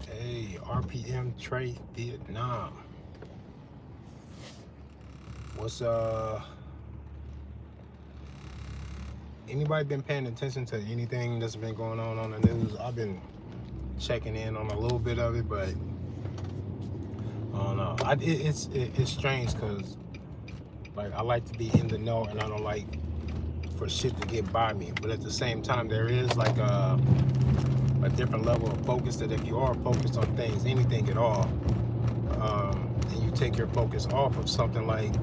Hey, RPM Tre Vietnam. What's anybody been paying attention to anything that's been going on the news? I've been checking in on a little bit of it, but I don't know. It's strange because like I like to be in the know and I don't like for shit to get by me. But at the same time, there is like a different level of focus that if you are focused on things, anything at all, and you take your focus off of something like,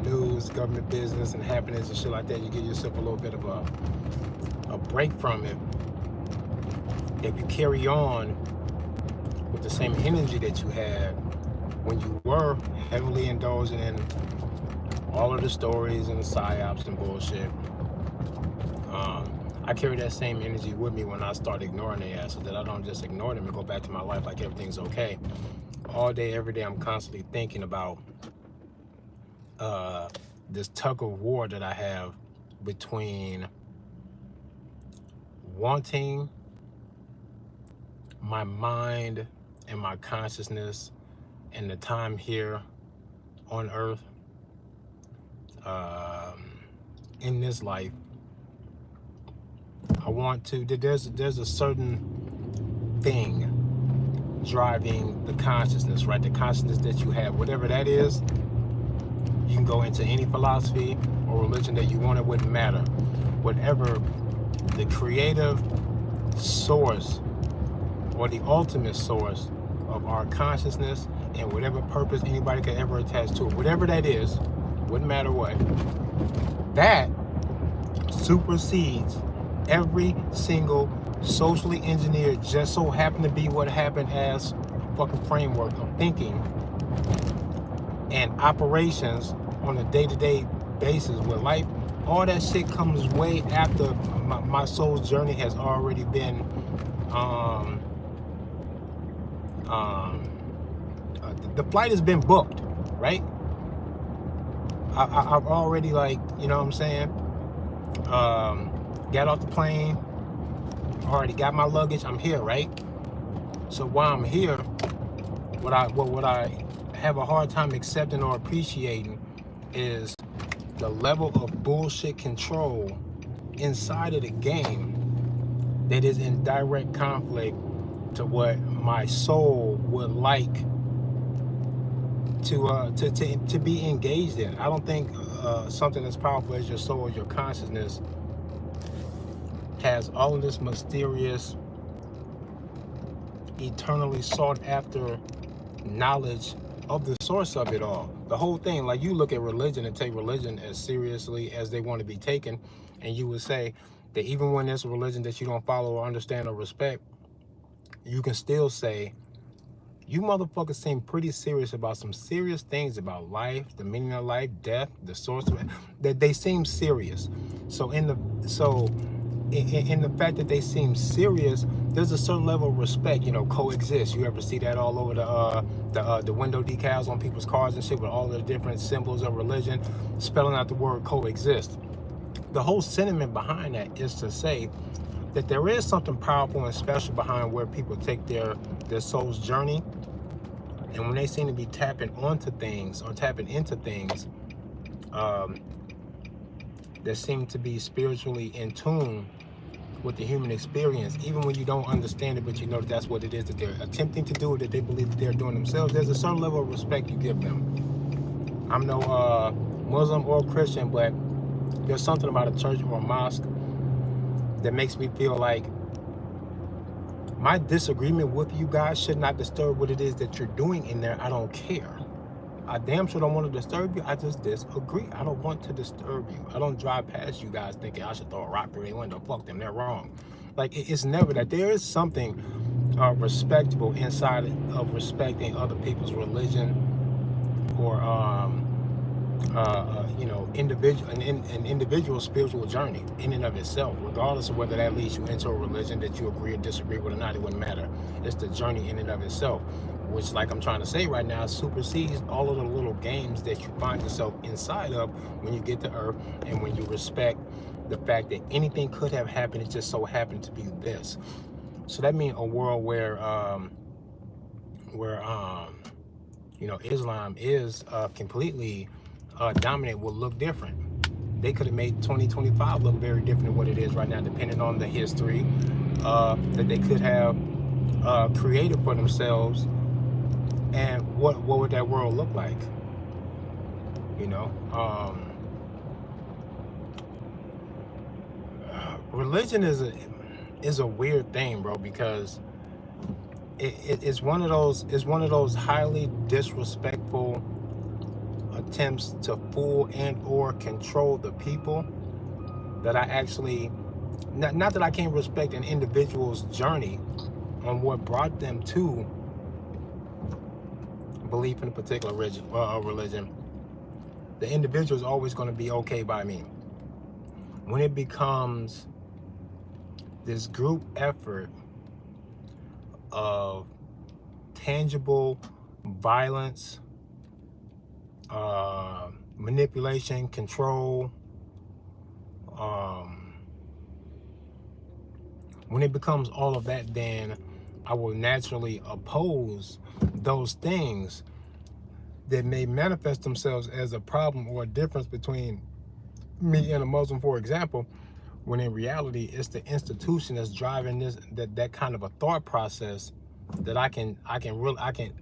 news, government business, and happenings and shit like that, you give yourself a little bit of a break from it. If you carry on with the same energy that you had when you were heavily indulging in all of the stories and the psyops and bullshit, I carry that same energy with me when I start ignoring their ass, so that I don't just ignore them and go back to my life like everything's okay. All day, every day, I'm constantly thinking about this tug of war that I have between wanting my mind and my consciousness and the time here on earth, in this life. I want to, there's a certain thing driving the consciousness, right? The consciousness that you have, whatever that is. You can go into any philosophy or religion that you want, it wouldn't matter. Whatever the creative source or the ultimate source of our consciousness and whatever purpose anybody could ever attach to it, whatever that is, wouldn't matter what, that supersedes every single socially engineered, just so happened to be what happened as a fucking framework of thinking and operations on a day-to-day basis with life. All that shit comes way after my soul's journey has already been the flight has been booked, right? I've already, like, you know what I'm saying, got off the plane, already got my luggage, I'm here, right? So while I'm here, what I have a hard time accepting or appreciating is the level of bullshit control inside of the game that is in direct conflict to what my soul would like to be engaged in. I don't think something as powerful as your soul, your consciousness, has all of this mysterious, eternally sought after knowledge of the source of it all. The whole thing, like, you look at religion and take religion as seriously as they want to be taken, and you would say that even when there's a religion that you don't follow or understand or respect, you can still say, you motherfuckers seem pretty serious about some serious things about life, the meaning of life, death, the source of it, that they seem serious. So in the fact that they seem serious, there's a certain level of respect, coexist. You ever see that all over the window decals on people's cars and shit, with all the different symbols of religion spelling out the word coexist? The whole sentiment behind that is to say that there is something powerful and special behind where people take their soul's journey, and when they seem to be tapping onto things or tapping into things that seem to be spiritually in tune with the human experience, even when you don't understand it, but you know that that's what it is that they're attempting to do, that they believe that they're doing themselves, there's a certain level of respect you give them. I'm no Muslim or Christian, but there's something about a church or a mosque that makes me feel like my disagreement with you guys should not disturb what it is that you're doing in there. I don't care. I damn sure don't want to disturb you. I just disagree. I don't want to disturb you. I don't drive past you guys thinking I should throw a rock through their window. Fuck them, they're wrong. Like, it's never that. There is something respectable inside of respecting other people's religion or an individual spiritual journey in and of itself, regardless of whether that leads you into a religion that you agree or disagree with or not. It wouldn't matter. It's the journey in and of itself, which, like I'm trying to say right now, supersedes all of the little games that you find yourself inside of when you get to Earth, and when you respect the fact that anything could have happened. It just so happened to be this. So that means a world where where Islam is completely dominant would look different. They could have made 2025 look very different than what it is right now, depending on the history that they could have created for themselves, and what would that world look like? You know, religion is a weird thing, bro, because it's one of those highly disrespectful attempts to fool and or control the people that I actually not that I can't respect an individual's journey on what brought them to belief in a particular religion. The individual is always going to be okay by me. When it becomes this group effort of tangible violence, manipulation, control, when it becomes all of that, then I will naturally oppose those things that may manifest themselves as a problem or a difference between me and a Muslim, for example, when in reality it's the institution that's driving that kind of a thought process that I can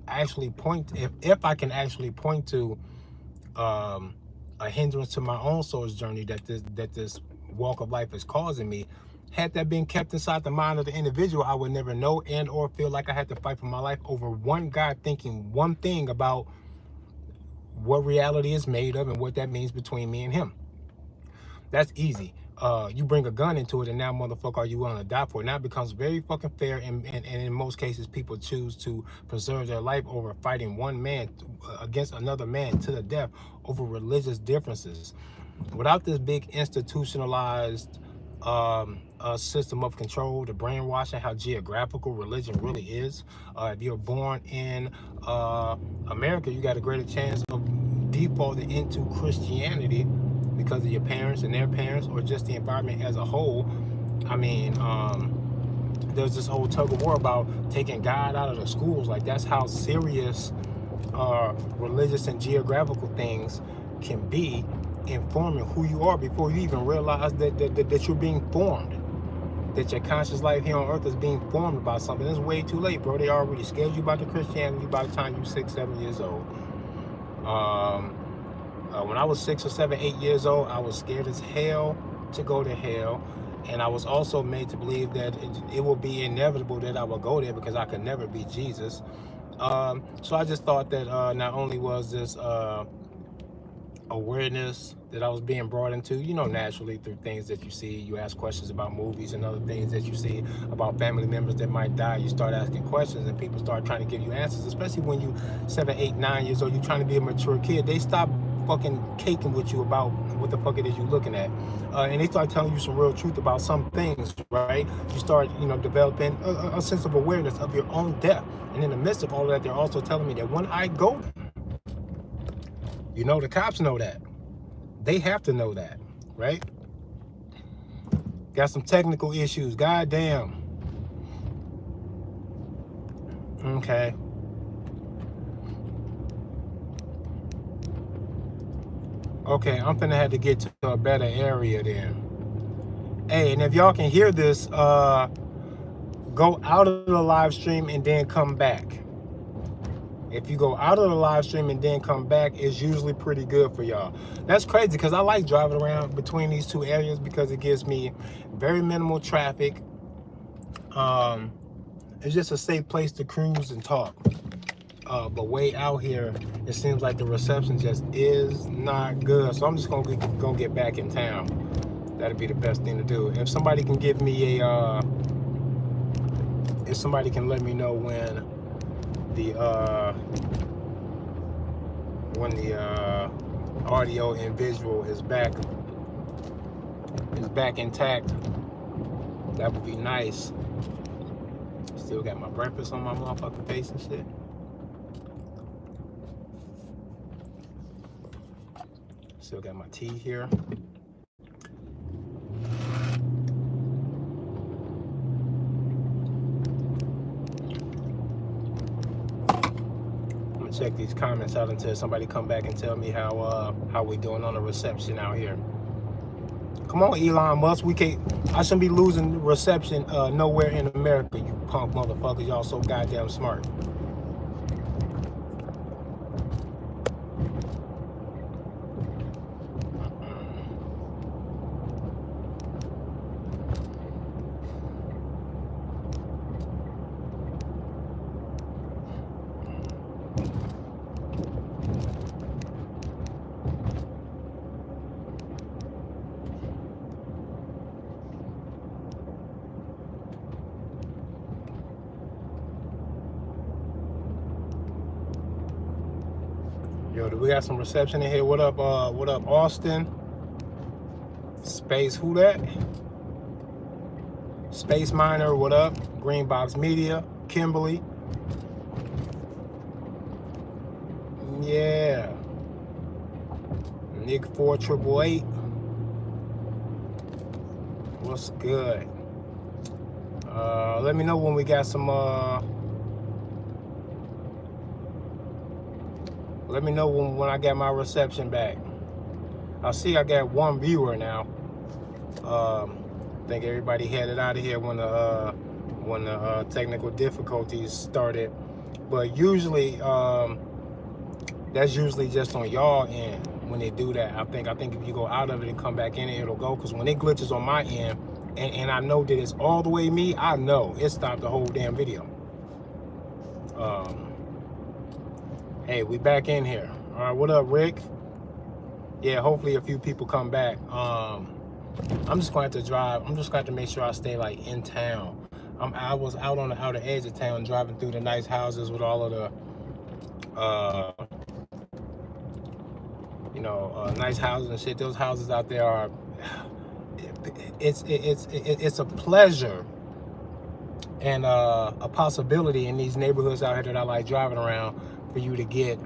actually point, if I can actually point to a hindrance to my own soul's journey that this walk of life is causing me. Had that been kept inside the mind of the individual, I would never know and or feel like I had to fight for my life over one guy thinking one thing about what reality is made of and what that means between me and him. That's easy. You bring a gun into it, and now, motherfucker, are you willing to die for it? Now it becomes very fucking fair, and in most cases, people choose to preserve their life over fighting one man against another man to the death over religious differences. Without this big institutionalized system of control, the brainwashing, how geographical religion really is. If you're born in America, you got a greater chance of defaulting into Christianity because of your parents and their parents, or just the environment as a whole. I mean, there's this whole tug of war about taking God out of the schools. Like, that's how serious religious and geographical things can be, informing who you are before you even realize that you're being formed, that your conscious life here on earth is being formed by something. It's way too late, bro. They already scared you about the Christianity by the time you're 6, 7 years old. When I was 6 or 7, 8 years old, I was scared as hell to go to hell. And I was also made to believe that it will be inevitable that I will go there because I could never be Jesus. So I just thought that not only was this awareness that I was being brought into, naturally through things that you see, you ask questions about movies and other things that you see about family members that might die. You start asking questions and people start trying to give you answers, especially when you 7, 8, 9 years old, you're trying to be a mature kid. They stop fucking caking with you about what the fuck it is you're looking at, and they start telling you some real truth about some things, right? You start developing a sense of awareness of your own death, and in the midst of all of that, they're also telling me that when I go, the cops know that. They have to know that, right? Got some technical issues. Goddamn. Okay. Okay, I'm finna have to get to a better area then. Hey, and if y'all can hear this, go out of the live stream and then come back. If you go out of the live stream and then come back, it's usually pretty good for y'all. That's crazy because I like driving around between these two areas because it gives me very minimal traffic. It's just a safe place to cruise and talk. But way out here, it seems like the reception just is not good. So I'm just gonna get back in town. That'd be the best thing to do. If somebody can give me if somebody can let me know when the audio and visual is back intact, that would be nice. Still got my breakfast on my motherfucking face and shit. Still got my tea here. check these comments out until somebody come back and tell me how we doing on the reception out here. Come on, Elon Musk. I shouldn't be losing reception nowhere in America, you punk motherfuckers. Y'all so goddamn smart. Yo, do we got some reception in here? What up, Austin? Space, who that? Space Miner, what up? Greenbox Media, Kimberly. Yeah. Nick 4888. What's good? Let me know when we got some let me know when I get my reception back. I see I got one viewer now. I think everybody headed out of here when the technical difficulties started. But usually, that's usually just on y'all end when they do that. I think if you go out of it and come back in it, it'll go. Because when it glitches on my end, and I know that it's all the way me, I know it stopped the whole damn video. Hey, we back in here. All right, what up, Rick? Yeah, hopefully a few people come back. I'm just going to have to drive. I'm just going to have to make sure I stay like in town. I was out on the outer edge of town driving through the nice houses with all of the nice houses and shit. Those houses out there are it's a pleasure and a possibility in these neighborhoods out here that I like driving around for you to get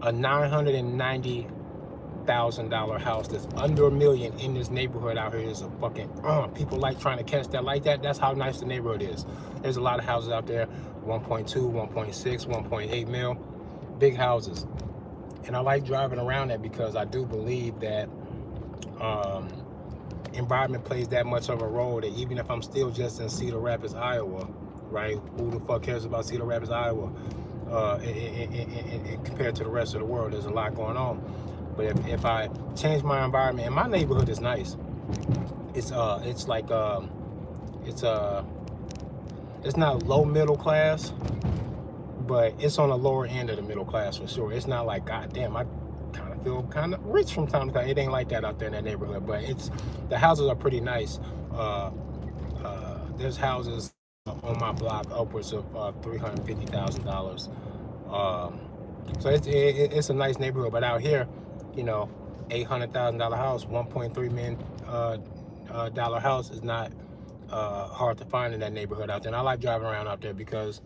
a $990,000 house that's under $1 million in this neighborhood out here is a fucking people like trying to catch that like that. That's how nice the neighborhood is. There's a lot of houses out there, 1.2, 1.6, 1.8 mil, big houses. And I like driving around that because I do believe that environment plays that much of a role that even if I'm still just in Cedar Rapids, Iowa, right? Who the fuck cares about Cedar Rapids, Iowa? Compared to the rest of the world, there's a lot going on. But if I change my environment, and my neighborhood is nice, it's like it's not low middle class, but it's on the lower end of the middle class for sure. It's not like, goddamn, I kind of feel kind of rich from time to time. It ain't like that out there in that neighborhood, but the houses are pretty nice. There's houses on my block upwards of $350,000. So it's a nice neighborhood, but out here, $800,000 house, $1.3 million dollar house is not hard to find in that neighborhood out there. And I like driving around out there because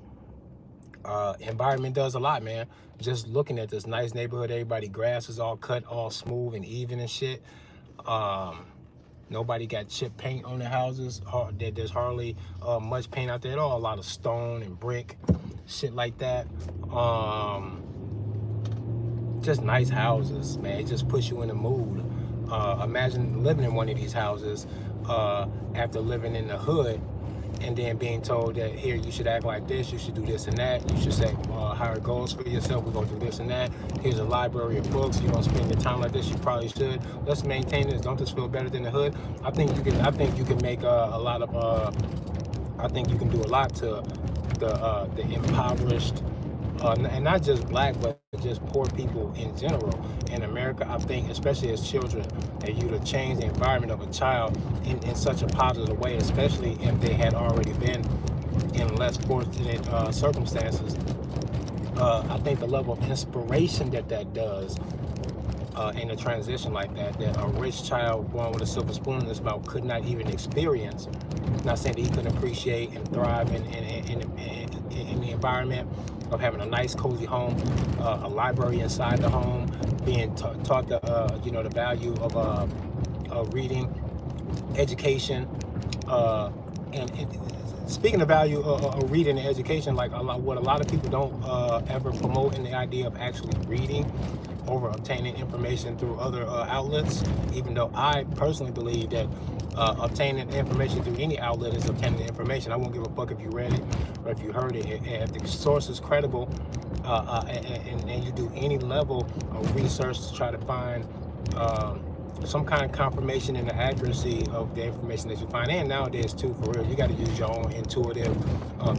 environment does a lot, man. Just looking at this nice neighborhood, everybody grass is all cut, all smooth and even and shit. Nobody got chip paint on their houses. There's hardly much paint out there at all. A lot of stone and brick, shit like that. Just nice houses, man. It just puts you in the mood. Imagine living in one of these houses after living in the hood and then being told that, here, you should act like this, you should do this and that, you should set higher goals for yourself, we're gonna do this and that, here's a library of books, you don't spend your time like this, you probably should, let's maintain this, don't this feel better than the hood? I think you can make a lot of, I think you can do a lot to the impoverished, and not just black, but just poor people in general in America. I think, especially as children, that you to change the environment of a child in such a positive way, especially if they had already been in less fortunate circumstances. I think the level of inspiration that does in a transition like that a rich child born with a silver spoon in his mouth could not even experience. Not saying that he couldn't appreciate and thrive in the environment of having a nice cozy home, a library inside the home, being taught the the value of reading, education, and speaking of value of reading and education, like what a lot of people don't ever promote in the idea of actually reading over obtaining information through other outlets, even though I personally believe that obtaining information through any outlet is obtaining information. I won't give a fuck if you read it or if you heard it. If the source is credible and you do any level of research to try to find some kind of confirmation in the accuracy of the information that you find. And nowadays too, for real, you got to use your own intuitive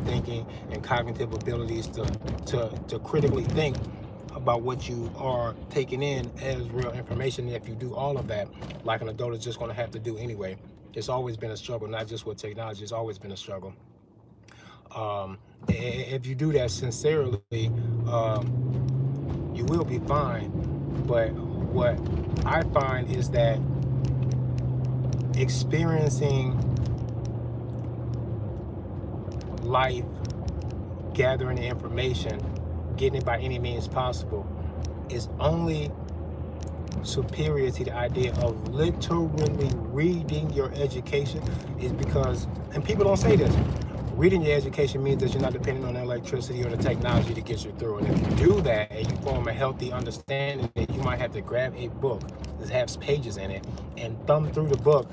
thinking and cognitive abilities to critically think about what you are taking in as real information. And if you do all of that, like an adult is just going to have to do anyway. It's always been a struggle, not just with technology. It's always been a struggle. If you do that sincerely, you will be fine. But what I find is that experiencing life, gathering the information, getting it by any means possible, is only superior to the idea of literally reading your education. Is because, and people don't say this, reading your education means that you're not depending on the electricity or the technology to get you through. And if you do that and you form a healthy understanding that you might have to grab a book that has pages in it and thumb through the book,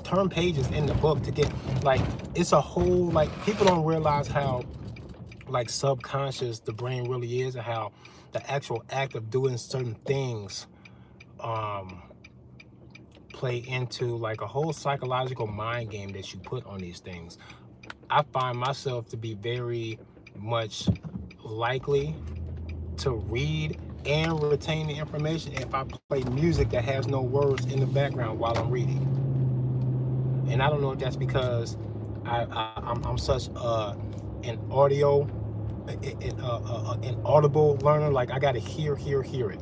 turn pages in the book to get, like, it's a whole, like, people don't realize how, like, subconscious the brain really is, and how the actual act of doing certain things play into like a whole psychological mind game that you put on these things. I find myself to be very much likely to read and retain the information if I play music that has no words in the background while I'm reading. And I don't know if that's because I'm such an audio, an audible learner. Like, I gotta hear it.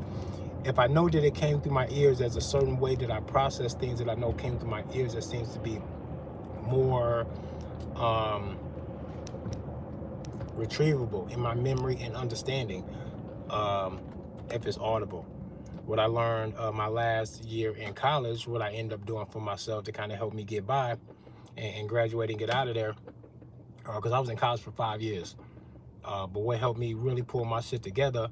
If I know that it came through my ears, there's a certain way that I process things that I know came through my ears that seems to be more retrievable in my memory and understanding, if it's audible. What I learned my last year in college, what I ended up doing for myself to kind of help me get by and graduate and get out of there, because I was in college for 5 years. But what helped me really pull my shit together,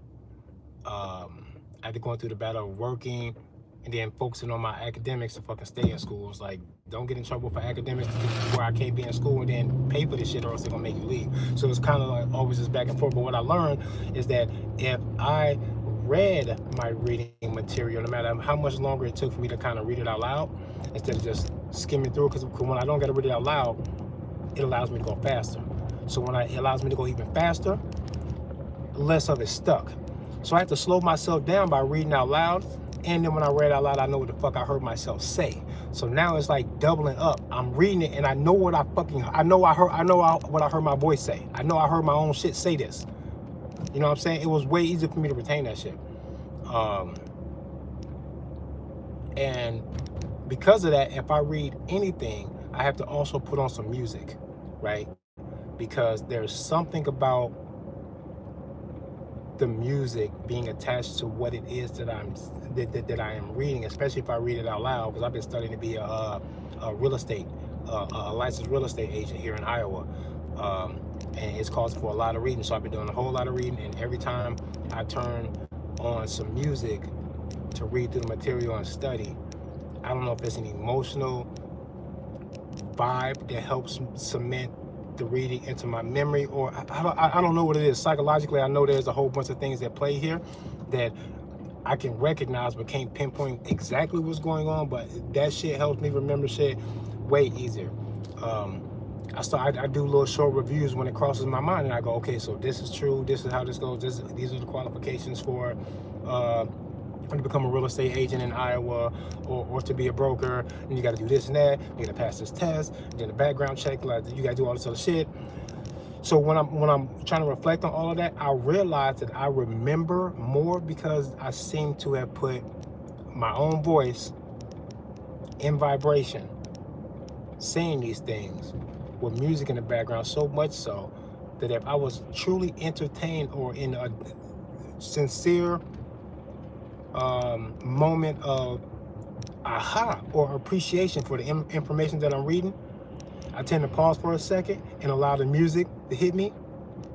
after going through the battle of working and then focusing on my academics to fucking stay in school. It's like, don't get in trouble for academics where I can't be in school and then pay for this shit, or else they're gonna make you leave. So it's kind of like always this back and forth. But what I learned is that if I read my reading material, no matter how much longer it took for me to kind of read it out loud, instead of just skimming through, because when I don't get to read it out loud, it allows me to go faster. So when it allows me to go even faster, less of it stuck. So I have to slow myself down by reading out loud, and then when I read out loud, I know what the fuck I heard myself say. So now it's like doubling up. I'm reading it and I know what I know what I heard my voice say. I know I heard my own shit say this. You know what I'm saying? It was way easier for me to retain that shit. And because of that, if I read anything, I have to also put on some music, right? Because there's something about the music being attached to what it is that I am reading, especially if I read it out loud, because I've been studying to be a licensed real estate agent here in Iowa, and it's caused for a lot of reading. So I've been doing a whole lot of reading, and every time I turn on some music to read through the material and study, I don't know if it's an emotional vibe that helps cement the reading into my memory, or I don't know what it is. Psychologically, I know there's a whole bunch of things that play here that I can recognize but can't pinpoint exactly what's going on, but that shit helps me remember shit way easier. I do little short reviews when it crosses my mind, and I go, okay, so this is true, this is how this goes, these are the qualifications for to become a real estate agent in Iowa, or to be a broker, and you got to do this and that, you got to pass this test, then a background check, like you got to do all this other shit. So when I'm trying to reflect on all of that, I realize that I remember more because I seem to have put my own voice in vibration, saying these things with music in the background, so much so that if I was truly entertained or in a sincere moment of aha or appreciation for the information that I'm reading, I tend to pause for a second and allow the music to hit me.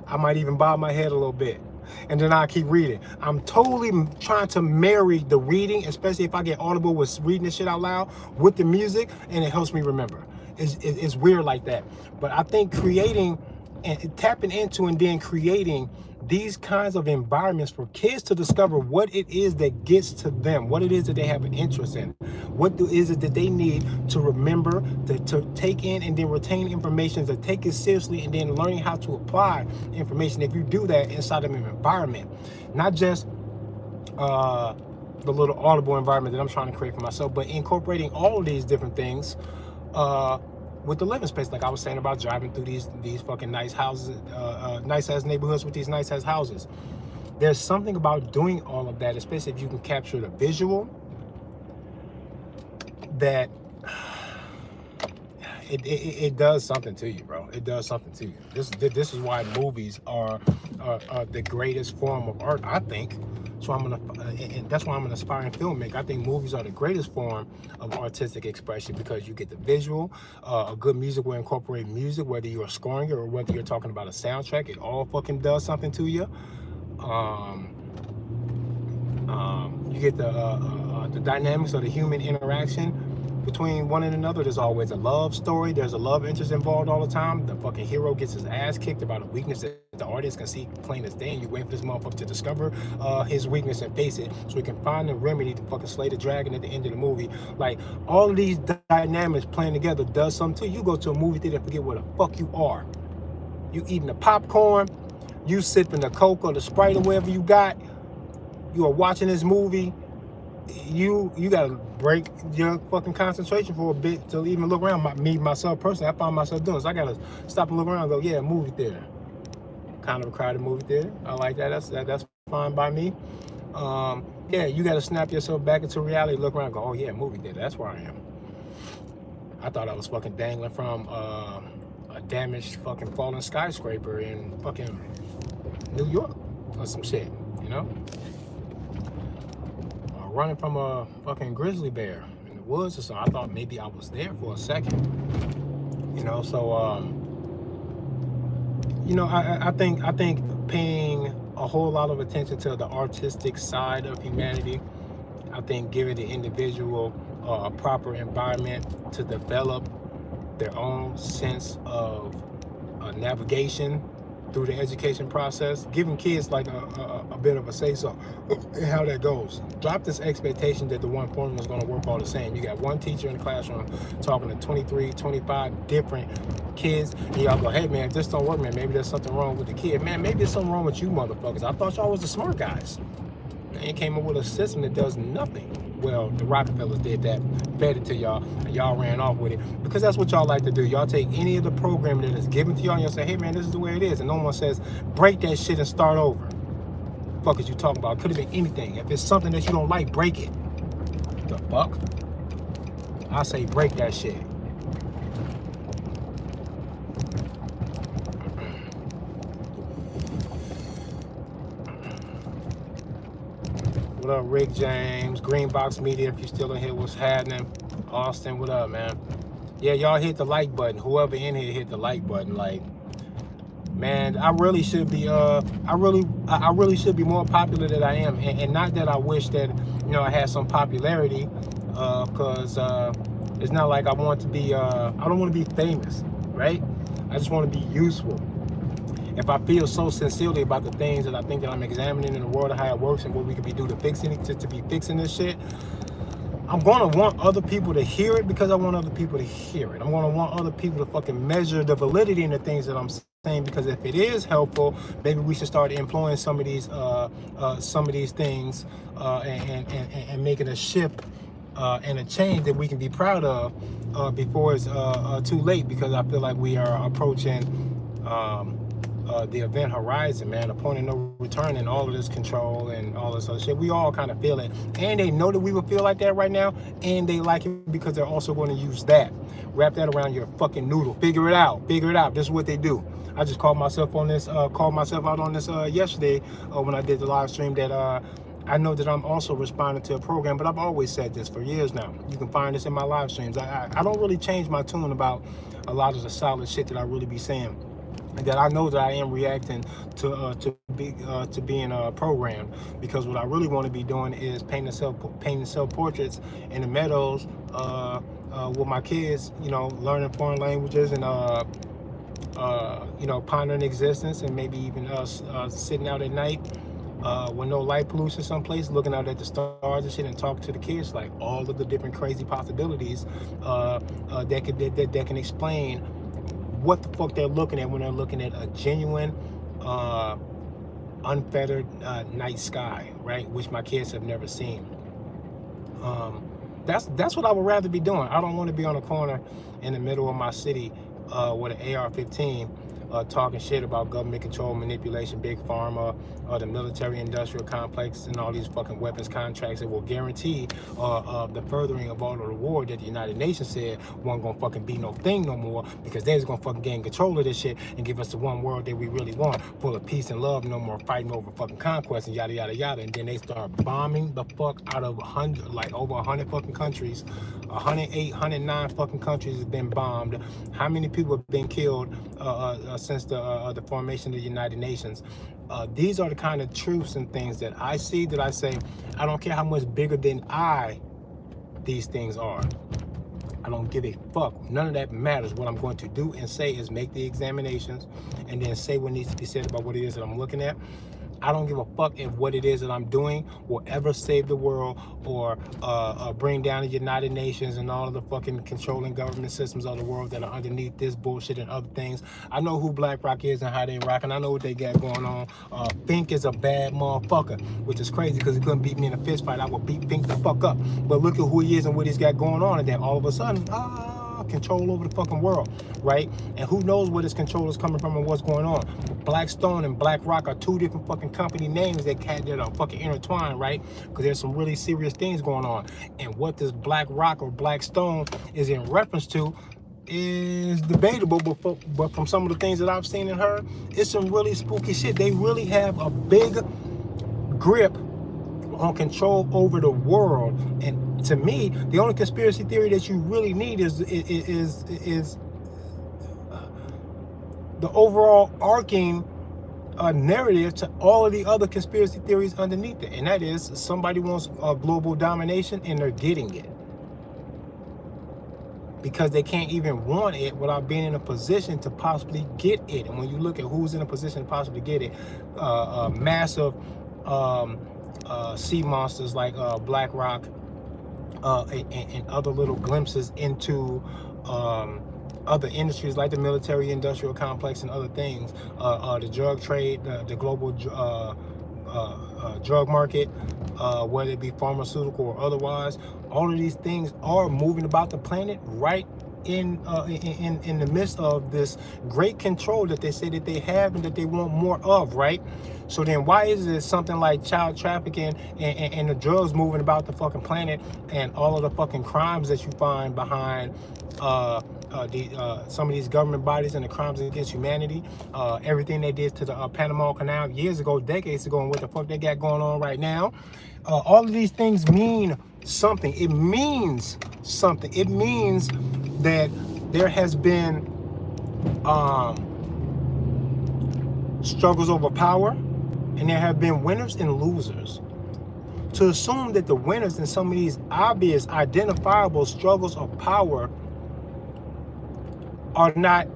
I might even bob my head a little bit. And then I keep reading. I'm totally trying to marry the reading, especially if I get audible with reading this shit out loud, with the music, and it helps me remember. It's weird like that. But I think creating and tapping into and then creating these kinds of environments for kids to discover what it is that gets to them, what it is that they have an interest in, what is it that they need to remember, to take in and then retain information, to take it seriously, and then learning how to apply information. If you do that inside of an environment, not just the little audible environment that I'm trying to create for myself, but incorporating all of these different things with the living space, like I was saying about driving through these fucking nice houses, nice ass neighborhoods with these nice ass houses. There's something about doing all of that, especially if you can capture the visual, that it does something to you, bro. It does something to you. This is why movies are the greatest form of art, I think. So and that's why I'm an aspiring filmmaker. I think movies are the greatest form of artistic expression, because you get the visual. A good music will incorporate music, whether you're scoring it or whether you're talking about a soundtrack. It all fucking does something to you. You get the dynamics of the human interaction between one and another. There's always a love story. There's a love interest involved all the time. The fucking hero gets his ass kicked about a weakness that the audience can see plain as day, and you wait for this motherfucker to discover his weakness and face it, so he can find the remedy to fucking slay the dragon at the end of the movie. Like, all of these dynamics playing together does something to you. You go to a movie theater and forget where the fuck you are. You eating the popcorn, you sipping the Coke or the Sprite or whatever you got. You are watching this movie. You gotta break your fucking concentration for a bit to even look around. Myself personally, I find myself doing this. I gotta stop and look around and go, yeah, movie theater. Kind of a crowded movie theater. I like that. That's fine by me. Yeah, you gotta snap yourself back into reality, look around and go, oh yeah, movie theater, that's where I am. I thought I was fucking dangling from a damaged fucking fallen skyscraper in fucking New York or some shit, you know? Running from a fucking grizzly bear in the woods or something. I thought maybe I was there for a second, you know. So you know, I think paying a whole lot of attention to the artistic side of humanity, I think giving the individual a proper environment to develop their own sense of navigation through the education process, giving kids like a bit of a say-so in how that goes. Drop this expectation that the one formula is going to work all the same. You got one teacher in the classroom talking to 23, 25 different kids, and y'all go, hey man, if this don't work, man, maybe there's something wrong with the kid. Man, maybe there's something wrong with you motherfuckers. I thought y'all was the smart guys. And came up with a system that does nothing. Well, the Rockefellers did that, fed it to y'all, and y'all ran off with it, because that's what y'all like to do. Y'all take any of the programming that is given to y'all and y'all say, hey man, this is the way it is, and no one says break that shit and start over. Fuck is you talking about? Could have been anything. If it's something that you don't like, break it. The fuck? I say break that shit. What up, Rick James? Greenbox Media, if you're still in here, what's happening? Austin, what up, man? Yeah, y'all hit the like button. Whoever in here hit the like button. Like, man, I really should be I really should be more popular than I am. And not that I wish that, you know, I had some popularity, because it's not like I want to be I don't want to be famous, right? I just want to be useful. If I feel so sincerely about the things that I think that I'm examining in the world and how it works and what we could be doing to fixing it, to be fixing this shit, I'm gonna want other people to hear it, because I want other people to hear it. I'm gonna want other people to fucking measure the validity in the things that I'm saying, because if it is helpful, maybe we should start employing some of these things and making a shift and a change that we can be proud of before it's too late, because I feel like we are approaching the event horizon, man, a point of no return, and all of this control and all this other shit. We all kind of feel it, and they know that we would feel like that right now, and they like it because they're also going to use that. Wrap that around your fucking noodle. Figure it out. Figure it out. This is what they do. I just called myself out on this yesterday when I did the live stream, that I know that I'm also responding to a program, but I've always said this for years now. You can find this in my live streams. I don't really change my tune about a lot of the solid shit that I really be saying. That I know that I am reacting to being programmed, because what I really want to be doing is painting self portraits in the meadows with my kids, you know, learning foreign languages and you know, pondering existence, and maybe even sitting out at night with no light pollution someplace, looking out at the stars and shit, and talking to the kids like all of the different crazy possibilities that can explain what the fuck they're looking at when they're looking at a genuine, unfettered night sky, right? Which my kids have never seen. That's what I would rather be doing. I don't want to be on a corner in the middle of my city with an AR-15 talking shit about government control, manipulation, big pharma, the military-industrial complex, and all these fucking weapons contracts that will guarantee the furthering of all of the war that the United Nations said wasn't gonna fucking be no thing no more, because they was gonna fucking gain control of this shit and give us the one world that we really want, full of peace and love, no more fighting over fucking conquest and yada yada yada. And then they start bombing the fuck out of over 100 fucking countries. 108, 109 fucking countries have been bombed. How many people have been killed since the formation of the United Nations? These are the kind of truths and things that I see, that I say, I don't care how much bigger than these things are. I don't give a fuck. None of that matters. What I'm going to do and say is make the examinations and then say what needs to be said about what it is that I'm looking at. I don't give a fuck if what it is that I'm doing will ever save the world or bring down the United Nations and all of the fucking controlling government systems of the world that are underneath this bullshit and other things. I know who BlackRock is and how they rock, and I know what they got going on. Fink is a bad motherfucker, which is crazy because he couldn't beat me in a fist fight. I would beat Fink the fuck up. But look at who he is and what he's got going on, and then all of a sudden, control over the fucking world, right? And who knows where this control is coming from and what's going on. Blackstone and BlackRock are two different fucking company names that are fucking intertwined, right? Because there's some really serious things going on. And what this BlackRock or Blackstone is in reference to is debatable, but from some of the things that I've seen and heard, it's some really spooky shit. They really have a big grip on control over the world. And to me, the only conspiracy theory that you really need is the overall arcing narrative to all of the other conspiracy theories underneath it, and that is somebody wants global domination and they're getting it, because they can't even want it without being in a position to possibly get it. And when you look at who's in a position to possibly get it, massive sea monsters like BlackRock and other little glimpses into other industries like the military-industrial complex and other things, the drug trade, the global drug market, whether it be pharmaceutical or otherwise. All of these things are moving about the planet right in the midst of this great control that they say that they have and that they want more of, right? So then why is it something like child trafficking and the drugs moving about the fucking planet and all of the fucking crimes that you find behind some of these government bodies and the crimes against humanity, everything they did to the Panama Canal years ago, decades ago, and what the fuck they got going on right now? All of these things mean something. It means something. It means that there has been struggles over power, and there have been winners and losers. To assume that the winners in some of these obvious, identifiable struggles of power are not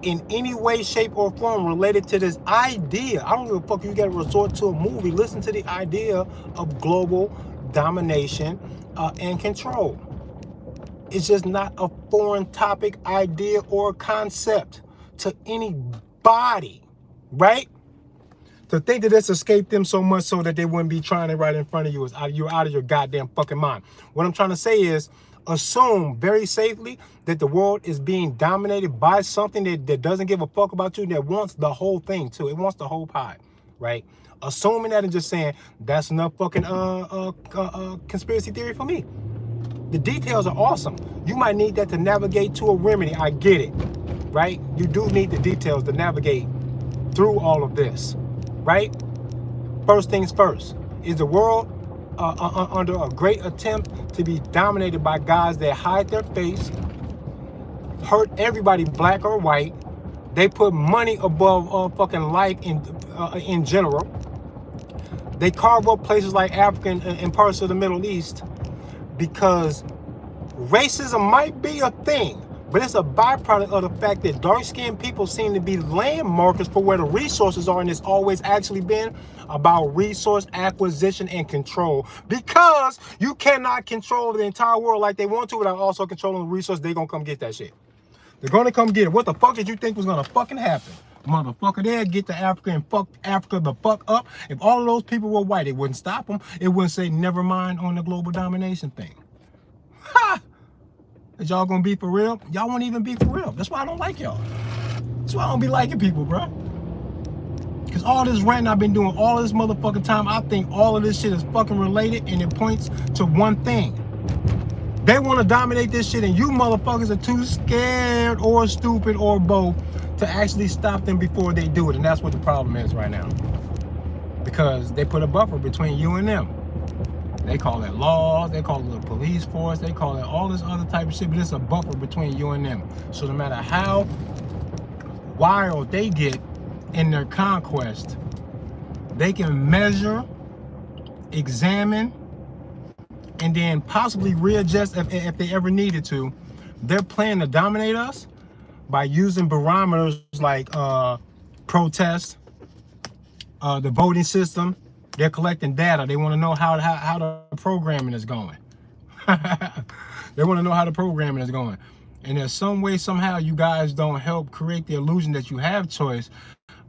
in any way, shape, or form related to this idea. I don't give a fuck if you got to resort to a movie. Listen to the idea of global domination and control. It's just not a foreign topic, idea, or concept to anybody, right? To think that this escaped them so much so that they wouldn't be trying it right in front of you is you're out of your goddamn fucking mind. What I'm trying to say is, assume very safely that the world is being dominated by something that doesn't give a fuck about you, that wants the whole thing too. It wants the whole pie, right? Assuming that and just saying, that's enough fucking conspiracy theory for me. The details are awesome. You might need that to navigate to a remedy. I get it, right? You do need the details to navigate through all of this, right? First things first, is the world under a great attempt to be dominated by guys that hide their face, hurt everybody, black or white. They put money above fucking life in general. They carve up places like Africa and parts of the Middle East because racism might be a thing, but it's a byproduct of the fact that dark-skinned people seem to be landmarkers for where the resources are, and it's always actually been about resource acquisition and control, because you cannot control the entire world like they want to without also controlling the resource. They're gonna come get that shit. They're gonna come get it. What the fuck did you think was gonna fucking happen? Motherfucker, they'd get to Africa and fuck Africa the fuck up. If all of those people were white, it wouldn't stop them. It wouldn't say never mind on the global domination thing. Ha! Is y'all gonna be for real? Y'all won't even be for real. That's why I don't like y'all. That's why I don't be liking people, bro. Because all this ranting I've been doing all this motherfucking time, I think all of this shit is fucking related, and it points to one thing. They want to dominate this shit, and you motherfuckers are too scared or stupid or both to actually stop them before they do it. And that's what the problem is right now. Because they put a buffer between you and them. They call it laws, they call it the police force, they call it all this other type of shit, but it's a buffer between you and them. So no matter how wild they get in their conquest, they can measure, examine, and then possibly readjust if they ever needed to. They're planning to dominate us by using barometers like protests, the voting system. They're collecting data. They want to know how the programming is going. They want to know how the programming is going. And there's some way, somehow, you guys don't help create the illusion that you have choice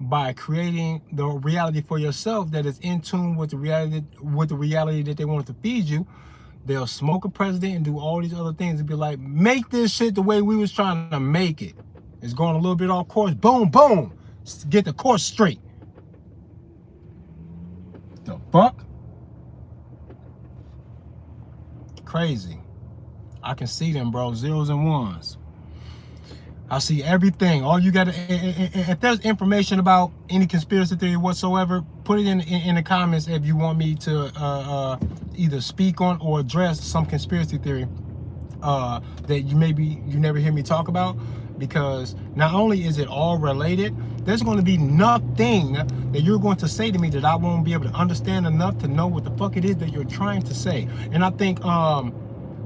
by creating the reality for yourself that is in tune with the reality that they want to feed you. They'll smoke a president and do all these other things and be like, make this shit the way we was trying to make it. It's going a little bit off course. Boom, boom. Get the course straight. The fuck? Crazy. I can see them, bro. Zeros and ones. I see everything. All you gotta, if there's information about any conspiracy theory whatsoever, put it in the comments if you want me to either speak on or address some conspiracy theory that you never hear me talk about. Because not only is it all related, there's going to be nothing that you're going to say to me that I won't be able to understand enough to know what the fuck it is that you're trying to say. And I think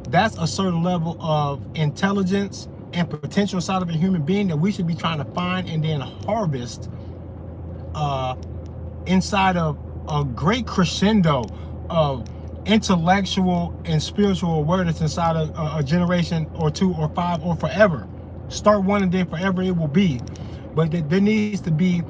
that's a certain level of intelligence and potential inside of a human being that we should be trying to find and then harvest inside of a great crescendo of intellectual and spiritual awareness inside of a generation or two or five or forever. Start one and then forever it will be. But there needs to be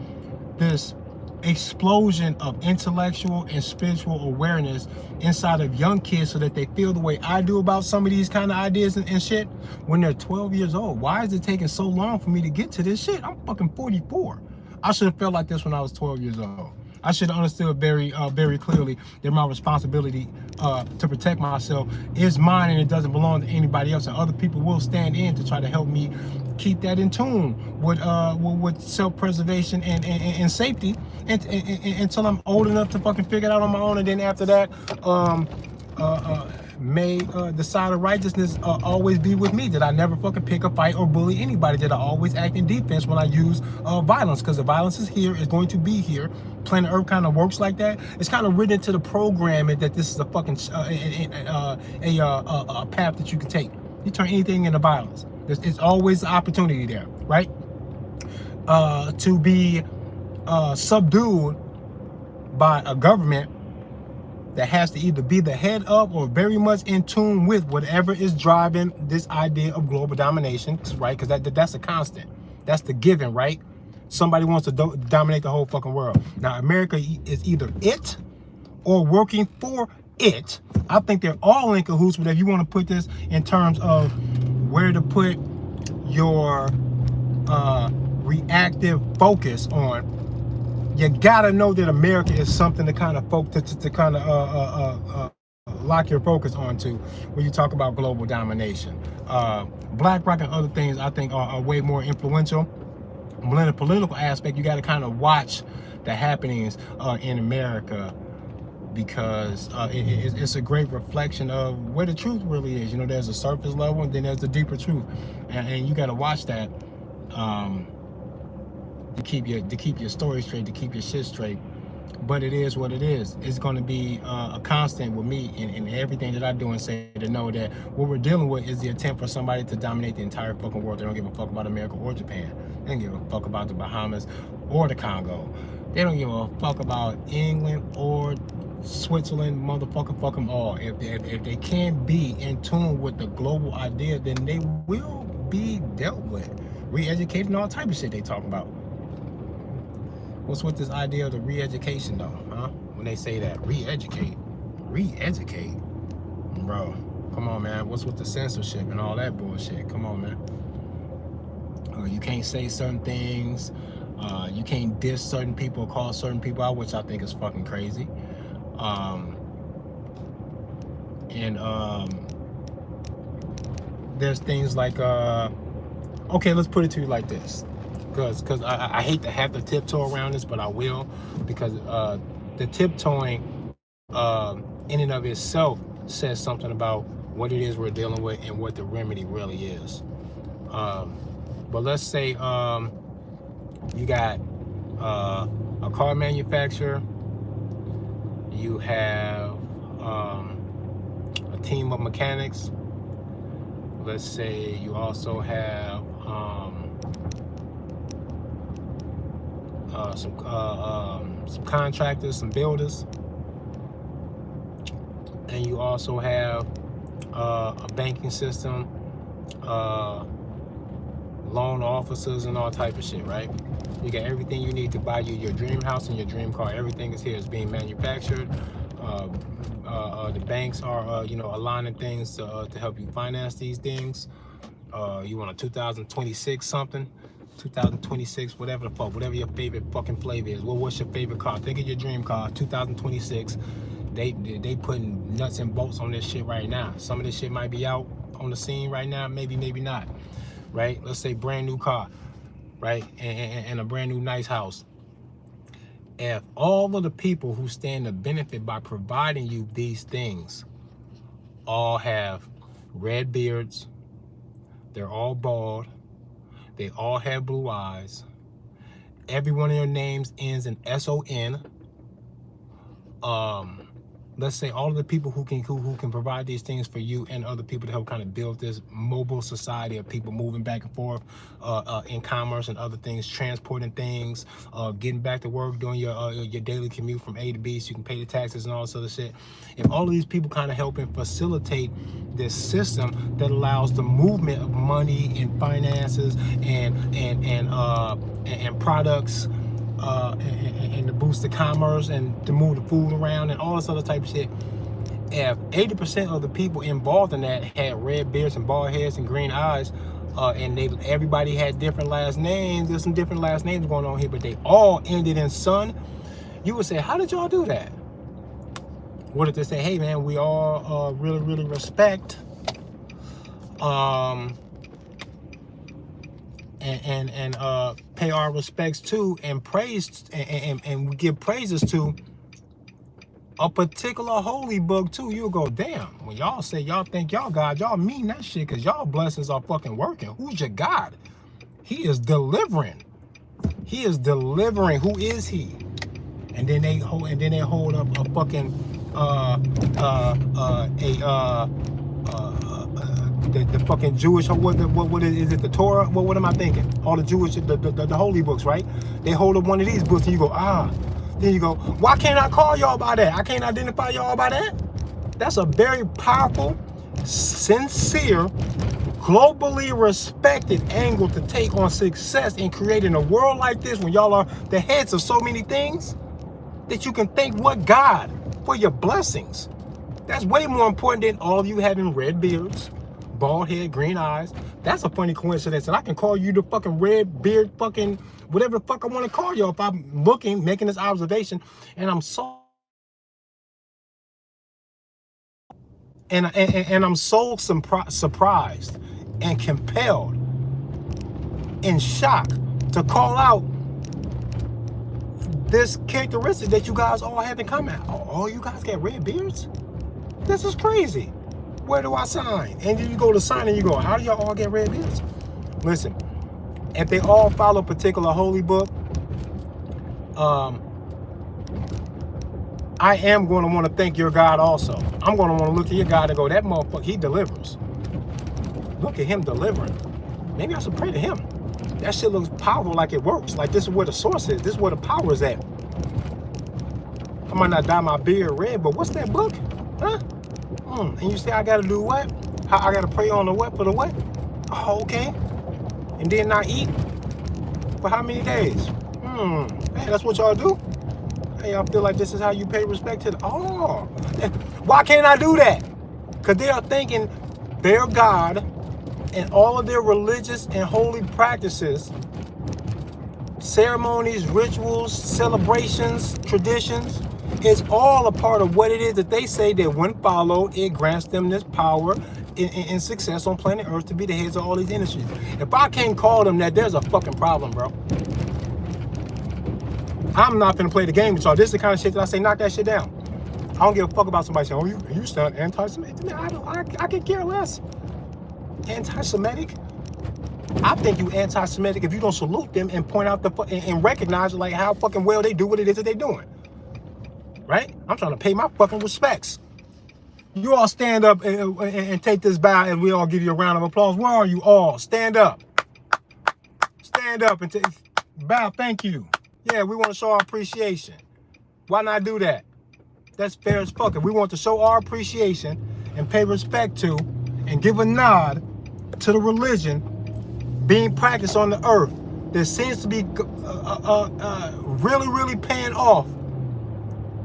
this explosion of intellectual and spiritual awareness inside of young kids so that they feel the way I do about some of these kind of ideas and shit when they're 12 years old. Why is it taking so long for me to get to this shit? I'm fucking 44. I should have felt like this when I was 12 years old. I should have understood very clearly that my responsibility to protect myself is mine and it doesn't belong to anybody else. And other people will stand in to try to help me keep that in tune with self-preservation and safety until I'm old enough to fucking figure it out on my own. And then after that, may the side of righteousness always be with me, that I never fucking pick a fight or bully anybody, that I always act in defense when I use violence, because the violence is here, is going to be here. Planet Earth kind of works like that. It's kind of written into the programming that this is a fucking a path that you can take. You turn anything into violence. It's always an opportunity there, right? To be subdued by a government that has to either be the head of or very much in tune with whatever is driving this idea of global domination, right? Because that's a constant. That's the given, right? Somebody wants to dominate the whole fucking world. Now, America is either it or working for it. I think they're all in cahoots, but if you want to put this in terms of where to put your reactive focus on, you gotta know that America is something to kind of lock your focus onto when you talk about global domination. BlackRock and other things I think are way more influential. But in the political aspect, you got to kind of watch the happenings in America because it's a great reflection of where the truth really is. You know, there's a surface level, and then there's the deeper truth, and you got to watch that to keep your story straight, to keep your shit straight. But it is what it is. It's going to be a constant with me in everything that I do and say, to know that what we're dealing with is the attempt for somebody to dominate the entire fucking world. They don't give a fuck about America or Japan. They don't give a fuck about the Bahamas or the Congo. They don't give a fuck about England or Switzerland. Motherfucking fuck them all. If they can't be in tune with the global idea, then they will be dealt with. Re-educating, all type of shit they talking about. What's with this idea of the re-education though, huh? When they say that, re-educate, bro, come on, man. What's with the censorship and all that bullshit? Come on, man. You can't say certain things. You can't diss certain people, call certain people out, which I think is fucking crazy. There's things like, okay, let's put it to you like this. Because I hate to have to tiptoe around this, but I will, because the tiptoeing in and of itself says something about what it is we're dealing with and what the remedy really is. But let's say you got a car manufacturer, you have a team of mechanics. Let's say you also have some contractors, some builders, and you also have a banking system, loan officers, and all type of shit, right? You got everything you need to buy you your dream house and your dream car. Everything is here. It's being manufactured. The banks are, aligning things to help you finance these things. You want a 2026 something, 2026, whatever the fuck, whatever your favorite fucking flavor is. Well, what's your favorite car? Think of your dream car, 2026. They putting nuts and bolts on this shit right now. Some of this shit might be out on the scene right now, maybe not, right? Let's say brand new car, right? And a brand new nice house. If all of the people who stand to benefit by providing you these things all have red beards, they're all bald, they all have blue eyes, every one of their names ends in S-O-N, let's say all of the people who can provide these things for you and other people to help kind of build this mobile society of people moving back and forth in commerce and other things, transporting things, getting back to work, doing your daily commute from A to B so you can pay the taxes and all this other shit. If all of these people kind of help and facilitate this system that allows the movement of money and finances and products, and to boost the commerce and to move the food around and all this other type of shit. If 80% of the people involved in that had red beards and bald heads and green eyes, and everybody had different last names, there's some different last names going on here, but they all ended in son, you would say, how did y'all do that? What if they say, hey man, we all really respect and pay our respects to and praise and we give praises to a particular holy book too. You'll go, damn, when y'all say y'all think y'all God, y'all mean that shit, because y'all blessings are fucking working. Who's your God? He is delivering. He is delivering. Who is he? And then they hold up a fucking the fucking Jewish, what is it, the Torah? What am I thinking? All the Jewish, the holy books, right? They hold up one of these books and you go, then you go, why can't I call y'all by that? I can't identify y'all by that? That's a very powerful, sincere, globally respected angle to take on success in creating a world like this when y'all are the heads of so many things that you can thank what God for your blessings. That's way more important than all of you having red beards, bald head, green eyes. That's a funny coincidence. And I can call you the fucking red beard fucking whatever the fuck I want to call you if I'm making this observation, and I'm so I'm so surprised and compelled in shock to call out this characteristic that you guys all have in common. All you guys got red beards? This is crazy. Where do I sign? And then you go to sign and you go, how do y'all all get red beards? Listen, if they all follow a particular holy book, I am going to want to thank your God also. I'm going to want to look at your God and go, that motherfucker, he delivers. Look at him delivering. Maybe I should pray to him. That shit looks powerful, like it works. Like this is where the source is. This is where the power is at. I might not dye my beard red, but what's that book? Huh? And you say I got to do what? I got to pray on the what for the what? Oh, okay. And then not eat for how many days? Hey, that's what y'all do? Hey, I feel like this is how you pay respect to the... Oh, why can't I do that? Because they are thinking their God and all of their religious and holy practices, ceremonies, rituals, celebrations, traditions, is all a part of what it is that they say that when followed, it grants them this power and success on planet Earth to be the heads of all these industries. If I can't call them that, there's a fucking problem, bro. I'm not gonna play the game with y'all. This is the kind of shit that I say, knock that shit down. I don't give a fuck about somebody saying, oh, you sound anti-Semitic. Man, I can care less. Anti-Semitic? I think you anti-Semitic if you don't salute them and point out and recognize like how fucking well they do what it is that they're doing. Right? I'm trying to pay my fucking respects. You all stand up and take this bow and we all give you a round of applause. Where are you all? Stand up. Stand up and bow. Thank you. Yeah, we want to show our appreciation. Why not do that? That's fair as fuck. If we want to show our appreciation and pay respect to and give a nod to the religion being practiced on the earth that seems to be really, really paying off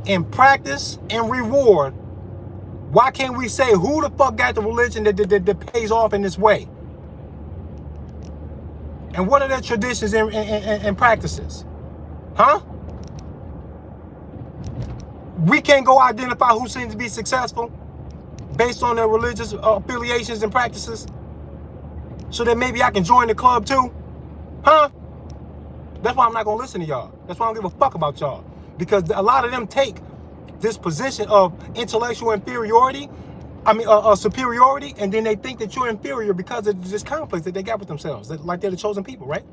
in practice and reward, why can't we say who the fuck got the religion that pays off in this way? And what are their traditions and practices? Huh? We can't go identify who seems to be successful based on their religious affiliations and practices so that maybe I can join the club too? Huh? That's why I'm not going to listen to y'all. That's why I don't give a fuck about y'all. Because a lot of them take this position of intellectual inferiority, superiority, and then they think that you're inferior because of this complex that they got with themselves. Like they're the chosen people, right?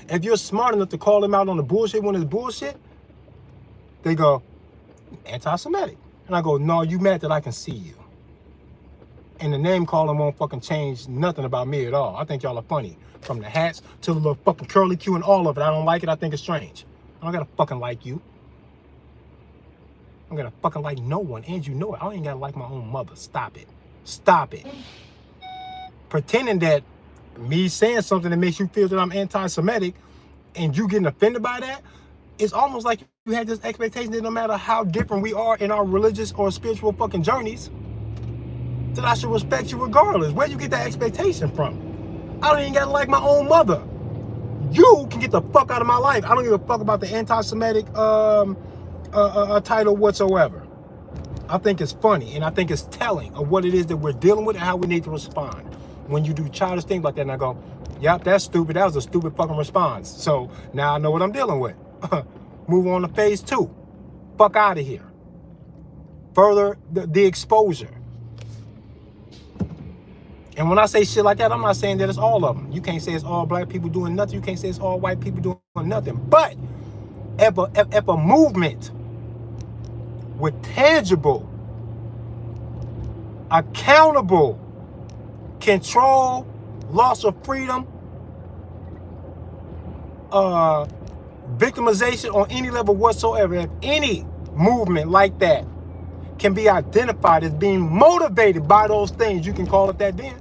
If you're smart enough to call them out on the bullshit when it's bullshit, they go, anti-Semitic. And I go, no, you mad that I can see you. And the name calling won't fucking change nothing about me at all. I think y'all are funny. From the hats to the little fucking curly Q and all of it. I don't like it. I think it's strange. I don't gotta fucking like you. I'm gonna fucking like no one. And you know it. I don't even gotta like my own mother. Stop it. Stop it. Pretending that me saying something that makes you feel that I'm anti-Semitic and you getting offended by that, it's almost like you had this expectation that no matter how different we are in our religious or spiritual fucking journeys, that I should respect you regardless. Where you get that expectation from? I don't even gotta like my own mother. You can get the fuck out of my life. I don't give a fuck about the anti-Semitic title whatsoever. I think it's funny and I think it's telling of what it is that we're dealing with and how we need to respond. When you do childish things like that and I go, yep, that's stupid. That was a stupid fucking response. So now I know what I'm dealing with. Move on to phase 2. Fuck out of here. Further the exposure. And when I say shit like that, I'm not saying that it's all of them. You can't say it's all black people doing nothing. You can't say it's all white people doing nothing. But if a movement with tangible, accountable, control, loss of freedom, victimization on any level whatsoever, if any movement like that can be identified as being motivated by those things, you can call it that then.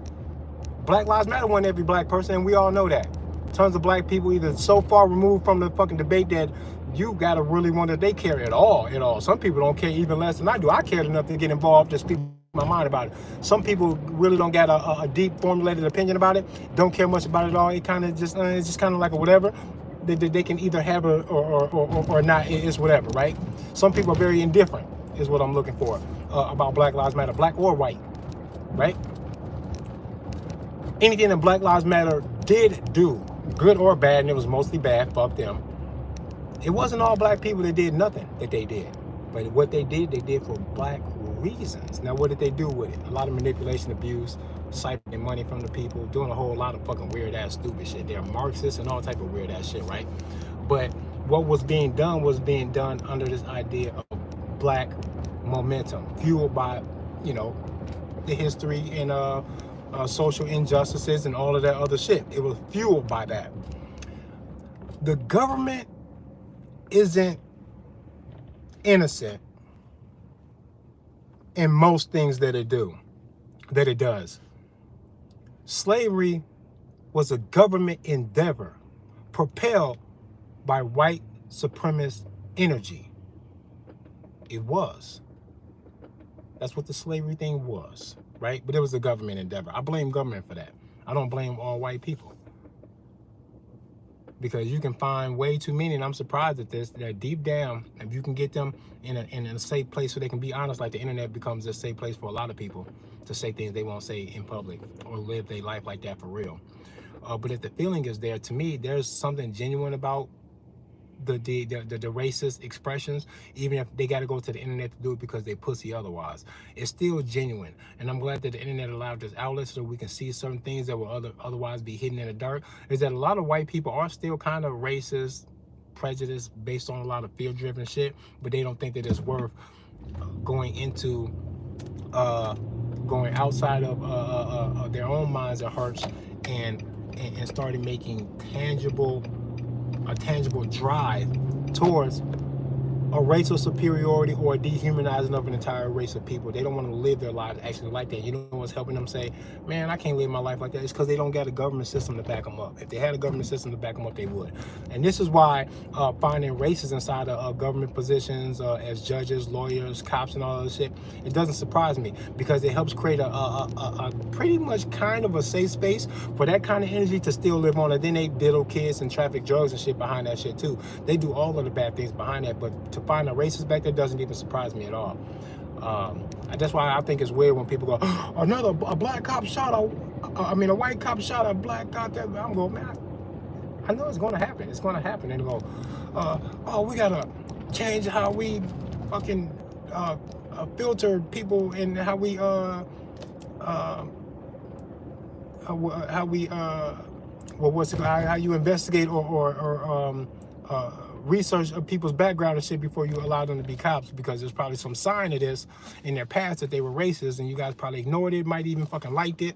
Black Lives Matter wasn't every black person, and we all know that. Tons of black people either so far removed from the fucking debate that you gotta really wonder if they care at all. Some people don't care even less than I do. I cared enough to get involved, just speak my mind about it. Some people really don't got a deep formulated opinion about it, don't care much about it at all. It kind of just, it's just kind of like a whatever. They can either have it or not, it's whatever, right? Some people are very indifferent, is what I'm looking for, about Black Lives Matter, black or white, right? Anything that Black Lives Matter did do, good or bad, and it was mostly bad, fuck them, It wasn't all black people that did nothing that they did. But what they did for black reasons. Now, what did they do with it? A lot of manipulation, abuse, siphoning money from the people, doing a whole lot of fucking weird-ass stupid shit. They're Marxists and all type of weird-ass shit, right? But what was being done under this idea of black momentum, fueled by, you know, the history and social injustices and all of that other shit. It was fueled by that. The government isn't innocent in most things that it does. Slavery was a government endeavor propelled by white supremacist energy. It was. That's what the slavery thing was, right? But it was a government endeavor. I blame government for that. I don't blame all white people. Because you can find way too many, and I'm surprised at this, that deep down, if you can get them in a safe place so they can be honest, like the internet becomes a safe place for a lot of people to say things they won't say in public or live their life like that for real. But if the feeling is there, to me, there's something genuine about the racist expressions, even if they got to go to the internet to do it because they pussy otherwise. It's still genuine, and I'm glad that the internet allowed this outlet so we can see certain things that will otherwise be hidden in the dark. Is that a lot of white people are still kind of racist, prejudiced, based on a lot of fear-driven shit, but they don't think that it's worth going into going outside of their own minds or hearts and starting making a tangible drive towards a racial superiority or a dehumanizing of an entire race of people. They don't want to live their lives actually like that. You know what's helping them say, man, I can't live my life like that? It's because they don't got a government system to back them up. If they had a government system to back them up, they would. And this is why finding racists inside of government positions as judges, lawyers, cops, and all that shit, it doesn't surprise me, because it helps create a pretty much kind of a safe space for that kind of energy to still live on. And then they diddle kids and traffic drugs and shit behind that shit too. They do all of the bad things behind that, but to find a racist back there doesn't even surprise me at all. That's why I think it's weird when people go, a black cop shot a white cop shot a black cop. I'm going, man, I know it's going to happen. It's going to happen. And they go, we got to change how we fucking filter people and how we how you investigate or research of people's background and shit before you allow them to be cops, because there's probably some sign of this in their past that they were racist and you guys probably ignored it, might even fucking liked it,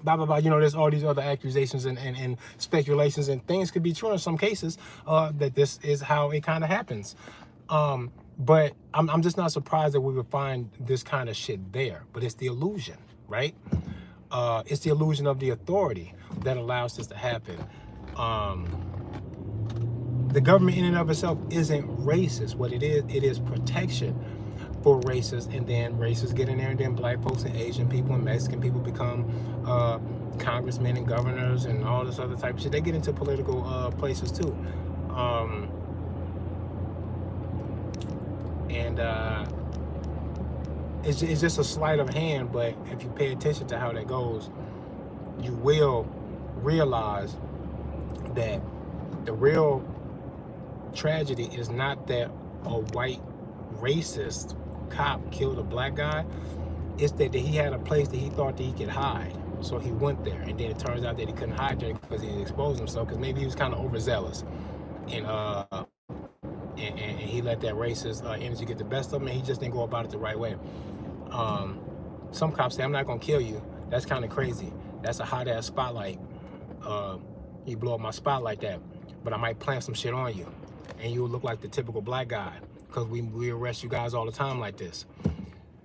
blah blah blah. You know, there's all these other accusations and speculations, and things could be true in some cases, that this is how it kind of happens. But I'm just not surprised that we would find this kind of shit there. But it's the illusion, right? It's the illusion of the authority that allows this to happen. The government in and of itself isn't racist. What it is protection for racists, and then racists get in there, and then black folks and Asian people and Mexican people become congressmen and governors and all this other type of shit. They get into political places too. It's just a sleight of hand, but if you pay attention to how that goes, you will realize that the real tragedy is not that a white racist cop killed a black guy. It's that he had a place that he thought that he could hide, so he went there, and then it turns out that he couldn't hide there because he exposed himself, because maybe he was kind of overzealous, and he let that racist energy get the best of him, and he just didn't go about it the right way. Some cops say, I'm not gonna kill you. That's kind of crazy. That's a hot ass spotlight. You blow up my spot like that, but I might plant some shit on you, and you'll look like the typical black guy, because we arrest you guys all the time like this.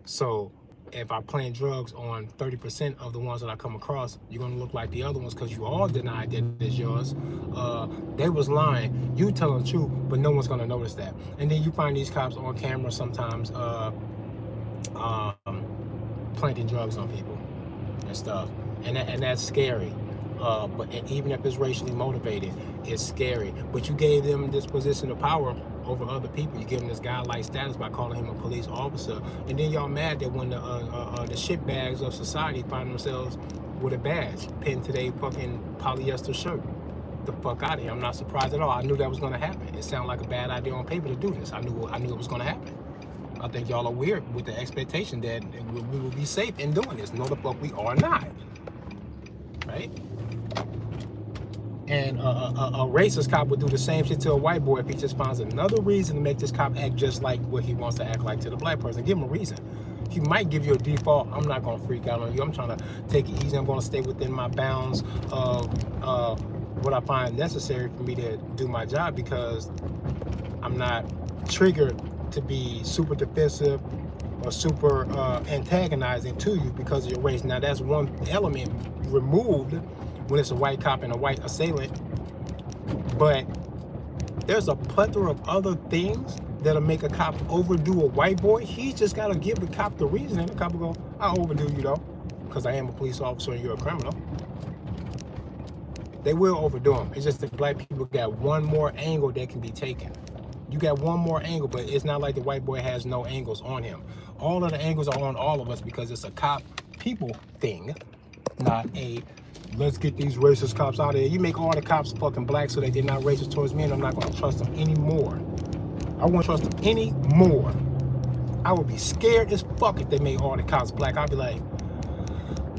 So if I plant drugs on 30% of the ones that I come across, you're gonna look like the other ones, because you all denied that it's yours. They was lying. You telling the truth, but no one's gonna notice that. And then you find these cops on camera sometimes planting drugs on people and stuff, and that's scary. But even if it's racially motivated, it's scary. But you gave them this position of power over other people. You give them this godlike status by calling him a police officer, and then y'all mad that when the shitbags of society find themselves with a badge pinned to their fucking polyester shirt. the fuck out of here. I'm not surprised at all. I knew that was going to happen. It sounded like a bad idea on paper to do this. I knew it was going to happen. I think y'all are weird with the expectation that we will be safe in doing this. No, the fuck we are not. Right? And a racist cop would do the same shit to a white boy if he just finds another reason to make this cop act just like what he wants to act like to the black person. Give him a reason. He might give you a default. I'm not going to freak out on you. I'm trying to take it easy. I'm going to stay within my bounds of what I find necessary for me to do my job, because I'm not triggered to be super defensive or super antagonizing to you because of your race. Now, that's one element removed when it's a white cop and a white assailant, but there's a plethora of other things that'll make a cop overdo a white boy. He just gotta give the cop the reason, and the cop will go, I overdo you though, because I am a police officer and you're a criminal. They will overdo him. It's just that black people got one more angle that can be taken. You got one more angle, but it's not like the white boy has no angles on him. All of the angles are on all of us because it's a cop people thing, not a let's get these racist cops out of here. You make all the cops fucking black so that they're not racist towards me, and I'm not going to trust them anymore. I won't trust them anymore. I would be scared as fuck if they made all the cops black. I'd be like,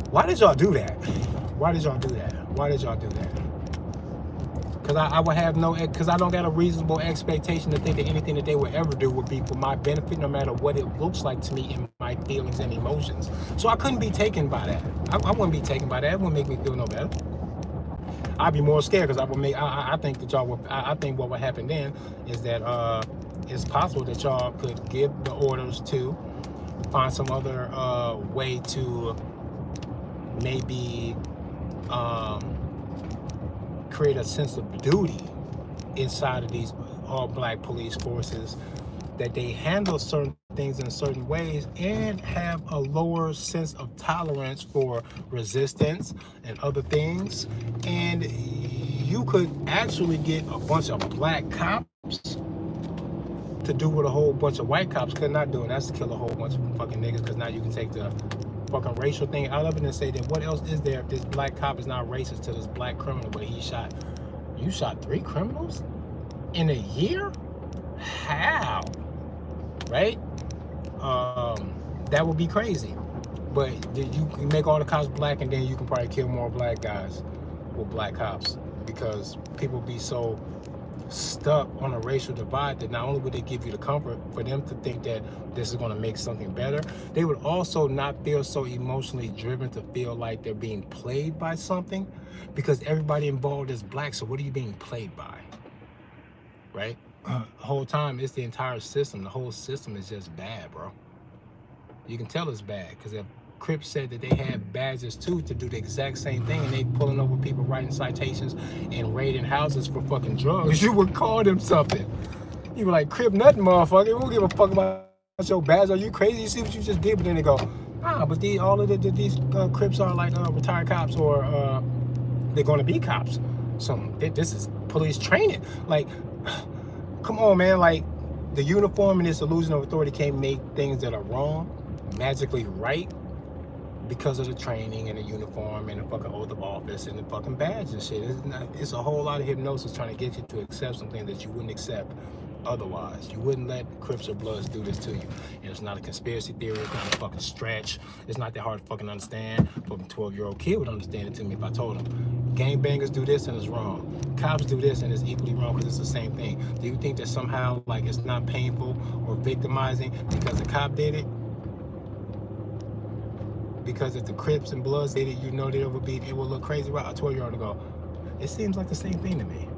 why did y'all do that? Why did y'all do that? Why did y'all do that? Because I would have no, because I don't got a reasonable expectation to think that anything that they would ever do would be for my benefit, no matter what it looks like to me in my feelings and emotions. So I couldn't be taken by that. I wouldn't be taken by that. It wouldn't make me feel no better. I'd be more scared because I think that y'all would, I think what would happen then is that it's possible that y'all could give the orders to find some other way to maybe create a sense of duty inside of these all-black police forces, that they handle certain things in certain ways and have a lower sense of tolerance for resistance and other things. And you could actually get a bunch of black cops to do what a whole bunch of white cops could not do, and that's to kill a whole bunch of fucking niggas, because now you can take the fucking racial thing out of it and say that what else is there if this black cop is not racist to this black criminal, but you shot 3 criminals in a year? How? Right? That would be crazy. But you can make all the cops black, and then you can probably kill more black guys with black cops, because people be so stuck on a racial divide that not only would they give you the comfort for them to think that this is going to make something better, they would also not feel so emotionally driven to feel like they're being played by something, because everybody involved is black. So what are you being played by? Right? The whole time it's the entire system. The whole system is just bad, bro. You can tell it's bad because if Crips said that they had badges too to do the exact same thing, and they pulling over people, writing citations and raiding houses for fucking drugs, you would call them something. You were like, Crip nothing, motherfucker. We don't give a fuck about your badge. Are you crazy? You see what you just did? But then they go, but all of these Crips are like retired cops, or they're going to be cops. So this is police training. Like, come on, man. Like, the uniform and this illusion of authority can't make things that are wrong magically right, because of the training and the uniform and the fucking oath of office and the fucking badge and shit. It's a whole lot of hypnosis trying to get you to accept something that you wouldn't accept otherwise. You wouldn't let Crips or Bloods do this to you. And it's not a conspiracy theory. It's not a fucking stretch. It's not that hard to fucking understand. But a 12-year-old kid would understand it to me if I told him. Gangbangers do this and it's wrong. Cops do this and it's equally wrong because it's the same thing. Do you think that somehow like it's not painful or victimizing because the cop did it? Because if the Crips and Bloods did it, you know that it will look crazy. Right? A 12-year-old to go, it seems like the same thing to me.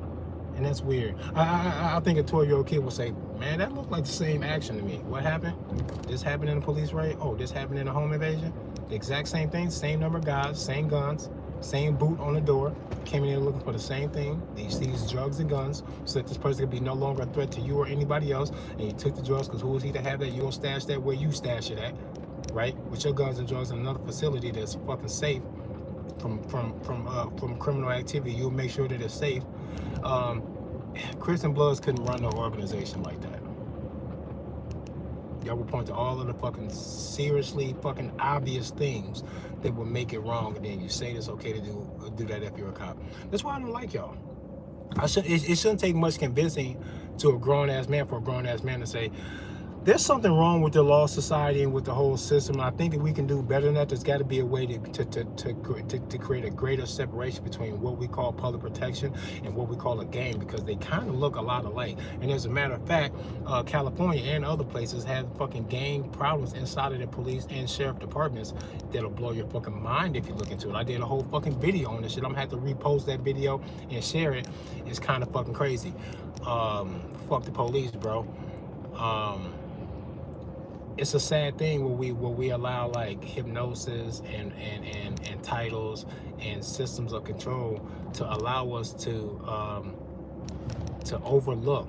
And that's weird. I think a 12-year-old kid will say, man, that looked like the same action to me. What happened? This happened in a police raid? Oh, this happened in a home invasion? The exact same thing, same number of guys, same guns, same boot on the door. Came in here looking for the same thing. These drugs and guns, so that this person could be no longer a threat to you or anybody else. And you took the drugs because who was he to have that? You gonna stash that where you stash it at. Right, with your guns and drugs in another facility that's fucking safe from criminal activity. You'll make sure that it's safe. Crips and Bloods couldn't run no organization like that. Y'all would point to all of the fucking seriously fucking obvious things that would make it wrong, and then you say it's okay to do that if you're a cop. That's why I don't like y'all. It shouldn't take much convincing to a grown ass man for a grown ass man to say, there's something wrong with the law society and with the whole system. I think that we can do better than that. There's got to be a way to create a greater separation between what we call public protection and what we call a gang, because they kind of look a lot alike. And as a matter of fact, California and other places have fucking gang problems inside of the police and sheriff departments that'll blow your fucking mind if you look into it. I did a whole fucking video on this shit. I'm gonna have to repost that video and share it. It's kind of fucking crazy. Fuck the police, bro. It's a sad thing where we allow like hypnosis and titles and systems of control to allow us to overlook,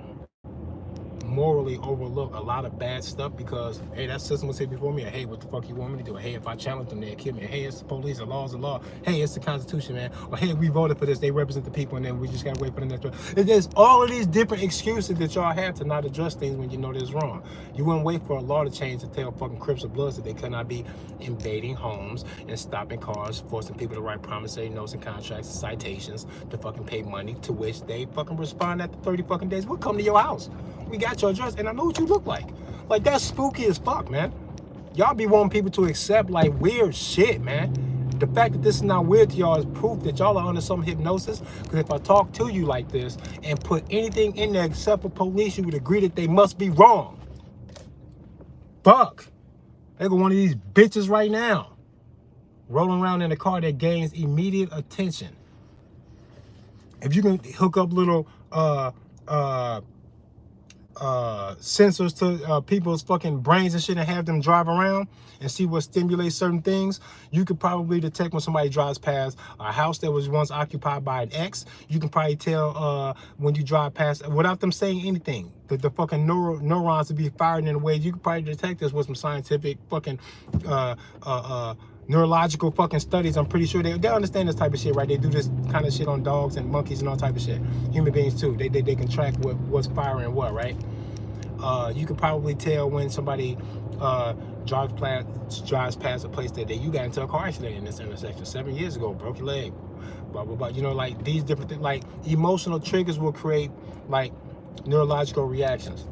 morally overlook a lot of bad stuff, because hey, that system was here before me. Hey, what the fuck you want me to do? Hey, if I challenge them, they'll kill me. Hey, it's the police, the law's the law. Hey, it's the Constitution, man. Or hey, we voted for this, they represent the people, and then we just gotta wait for the next one. There's all of these different excuses that y'all have to not address things when you know there's wrong. You wouldn't wait for a law to change to tell fucking Crips or Bloods that they could not be invading homes and stopping cars, forcing people to write promissory notes and contracts and citations to fucking pay money, to which they fucking respond after 30 fucking days. We'll come to your house. We got your address, and I know what you look like. Like, that's spooky as fuck, man. Y'all be wanting people to accept like weird shit, man. The fact that this is not weird to y'all is proof that y'all are under some hypnosis. Because if I talk to you like this and put anything in there except for police, you would agree that they must be wrong. Fuck. They got one of these bitches right now rolling around in a car that gains immediate attention. If you can hook up little sensors to people's fucking brains and shit and have them drive around and see what stimulates certain things, you could probably detect when somebody drives past a house that was once occupied by an ex. You can probably tell when you drive past without them saying anything. The fucking neurons would be fired in a way you could probably detect this with some scientific fucking neurological fucking studies. I'm pretty sure they understand this type of shit, right? They do this kind of shit on dogs and monkeys and all type of shit. Human beings too. They can track what's firing what, right? You could probably tell when somebody drives past a place that you got into a car accident in this intersection 7 years ago, broke your leg, blah blah blah. You know, like these different things, like emotional triggers will create like neurological reactions.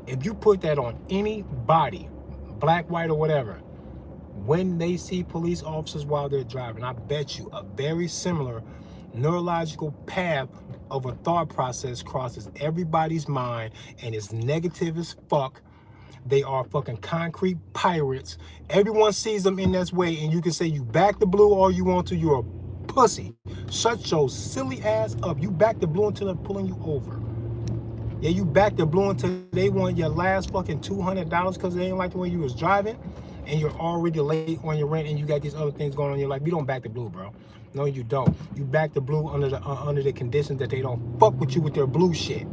If you put that on any body, black, white, or whatever, when they see police officers while they're driving, I bet you a very similar neurological path of a thought process crosses everybody's mind, and it's negative as fuck. They are fucking concrete pirates. Everyone sees them in this way, and you can say you back the blue all you want to. You're a pussy. Shut your silly ass up. You back the blue until they're pulling you over. Yeah, you back the blue until they want your last fucking $200 because they ain't like the way you was driving, and you're already late on your rent, and you got these other things going on in your life. You don't back the blue, bro. No, you don't. You back the blue under the conditions that they don't fuck with you with their blue shit.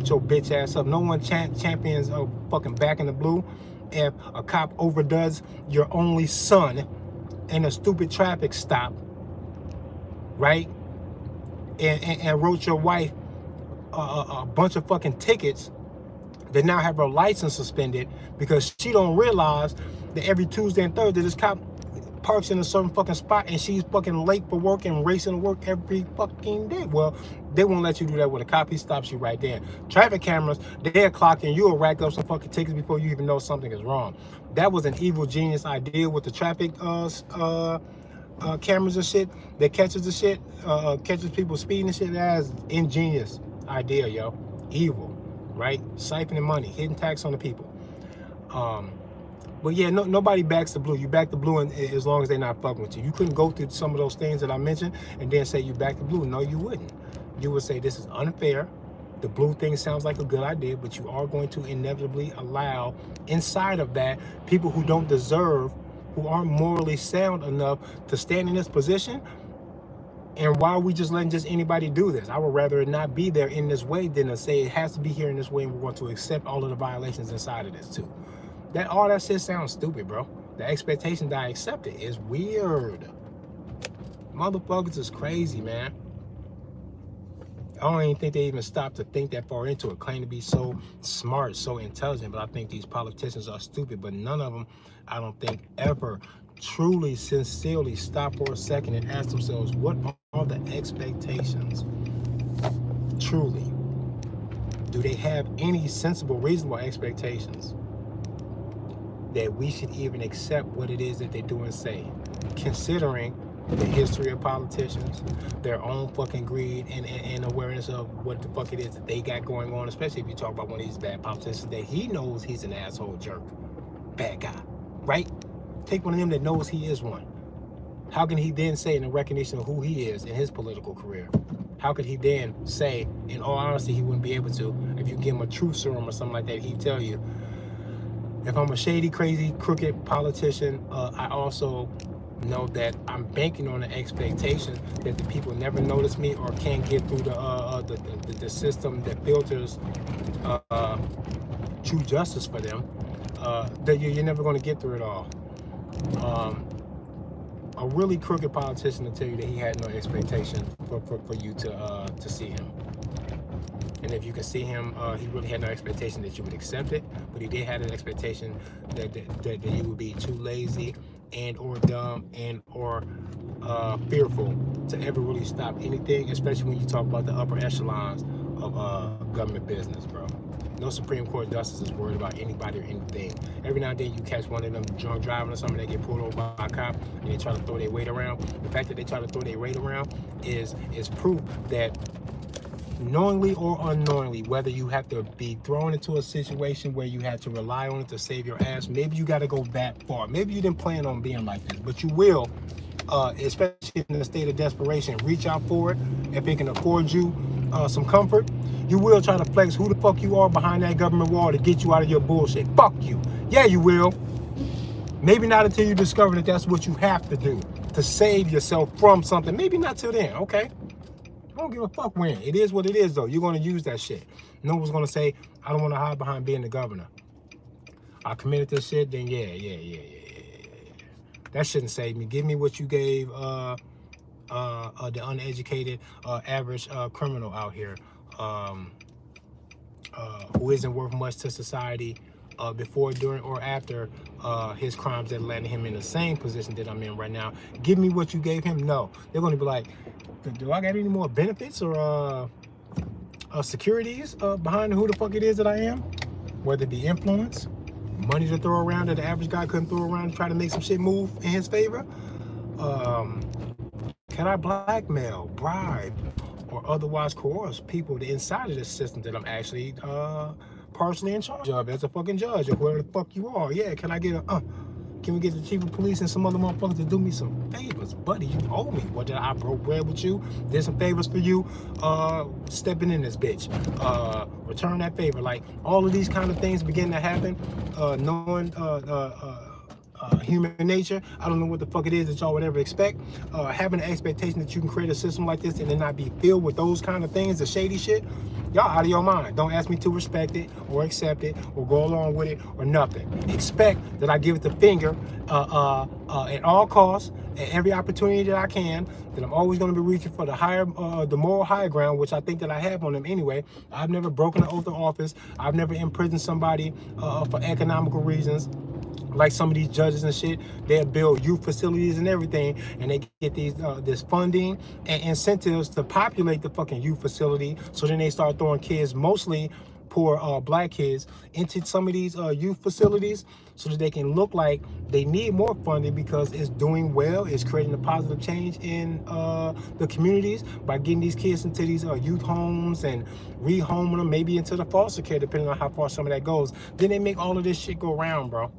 Your bitch ass up. No one champions of fucking back in the blue. If a cop overdoes your only son in a stupid traffic stop, right, and wrote your wife a bunch of fucking tickets that now have her license suspended because she don't realize that every Tuesday and Thursday this cop parks in a certain fucking spot and she's fucking late for work and racing to work every fucking day. Well, they won't let you do that with a cop. He stops you right there. Traffic cameras, they'll clock in. You'll rack up some fucking tickets before you even know something is wrong. That was an evil genius idea with the traffic cameras and shit that catches the shit, catches people speeding and shit. That's ingenious idea, yo. Evil, right? Siphoning money, hidden tax on the people. But yeah, nobody backs the blue. You back the blue as long as they're not fucking with you. You couldn't go through some of those things that I mentioned and then say you back the blue. No, you wouldn't. You would say this is unfair. The blue thing sounds like a good idea, but you are going to inevitably allow inside of that people who don't deserve, who aren't morally sound enough to stand in this position. And why are we just letting anybody do this? I would rather it not be there in this way than to say it has to be here in this way and we're going to accept all of the violations inside of this too. All that shit sounds stupid, bro. The expectation that I accept it is weird. Motherfuckers is crazy, man. I don't even think they even stop to think that far into it. Claim to be so smart, so intelligent, but I think these politicians are stupid. But none of them, I don't think, ever truly, sincerely stop for a second and ask themselves, what are the expectations? Truly, do they have any sensible, reasonable expectations that we should even accept what it is that they do and say, considering the history of politicians, their own fucking greed and awareness of what the fuck it is that they got going on, especially if you talk about one of these bad politicians that he knows he's an asshole jerk, bad guy, right? Take one of them that knows he is one. How can he then say, in the recognition of who he is in his political career, how could he then say, in all honesty, he wouldn't be able to, if you give him a truth serum or something like that, he'd tell you, if I'm a shady, crazy, crooked politician, I also know that I'm banking on the expectation that the people never notice me or can't get through the system that filters true justice for them, that you're never going to get through it all. A really crooked politician will tell you that he had no expectation for you to see him. And if you can see him, he really had no expectation that you would accept it, but he did have an expectation that you would be too lazy and or dumb and or fearful to ever really stop anything, especially when you talk about the upper echelons of government business, bro. No Supreme Court justice is worried about anybody or anything. Every now and then you catch one of them drunk driving or something, they get pulled over by a cop and they try to throw their weight around. The fact that they try to throw their weight around is proof that knowingly or unknowingly, whether you have to be thrown into a situation where you had to rely on it to save your ass, maybe you got to go that far. Maybe you didn't plan on being like this, but you will, especially in a state of desperation, reach out for it. If it can afford you some comfort, you will try to flex who the fuck you are behind that government wall to get you out of your bullshit. Fuck you. Yeah, you will. Maybe not until you discover that that's what you have to do to save yourself from something. Maybe not till then, okay? I don't give a fuck when. It is what it is, though. You're going to use that shit. No one's going to say, I don't want to hide behind being the governor. I committed this shit, then yeah. That shouldn't save me. Give me what you gave the uneducated, average criminal out here who isn't worth much to society before, during, or after his crimes that landed him in the same position that I'm in right now. Give me what you gave him. No. They're going to be like, do I got any more benefits or securities behind who the fuck it is that I am? Whether it be influence, money to throw around that the average guy couldn't throw around to try to make some shit move in his favor. Can I blackmail, bribe, or otherwise coerce people inside of this system that I'm actually partially in charge of as a fucking judge or whoever the fuck you are? Yeah, can I get a can we get the chief of police and some other motherfuckers to do me some favors? Buddy, you owe me. What did I broke bread with you? Did some favors for you? Stepping in this bitch. Return that favor. Like, all of these kind of things begin to happen, knowing human nature. I don't know what the fuck it is that y'all would ever expect. Having an expectation that you can create a system like this and then not be filled with those kind of things, the shady shit, y'all out of your mind. Don't ask me to respect it or accept it or go along with it or nothing. Expect that I give it the finger at all costs, at every opportunity that I can, that I'm always going to be reaching for the higher, the moral higher ground, which I think that I have on them anyway. I've never broken an oath of office. I've never imprisoned somebody for economical reasons. Like some of these judges and shit, they'll build youth facilities and everything, and they get these this funding and incentives to populate the fucking youth facility. So then they start throwing kids, mostly poor black kids, into some of these youth facilities so that they can look like they need more funding because it's doing well, it's creating a positive change in the communities by getting these kids into these youth homes and rehoming them, maybe into the foster care, depending on how far some of that goes. Then they make all of this shit go round, bro.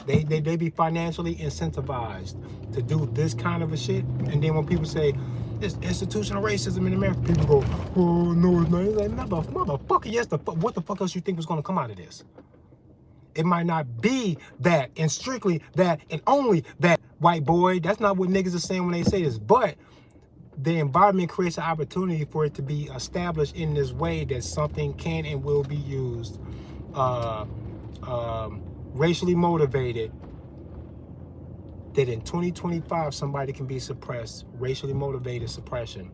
They be financially incentivized to do this kind of a shit. And then when people say, it's institutional racism in America, people go, oh, no, it's not. It's like, motherfucker, yes, what the fuck else you think was going to come out of this? It might not be that, and strictly that, and only that, white boy. That's not what niggas are saying when they say this. But the environment creates an opportunity for it to be established in this way that something can and will be used racially motivated, that in 2025 somebody can be suppressed, racially motivated suppression,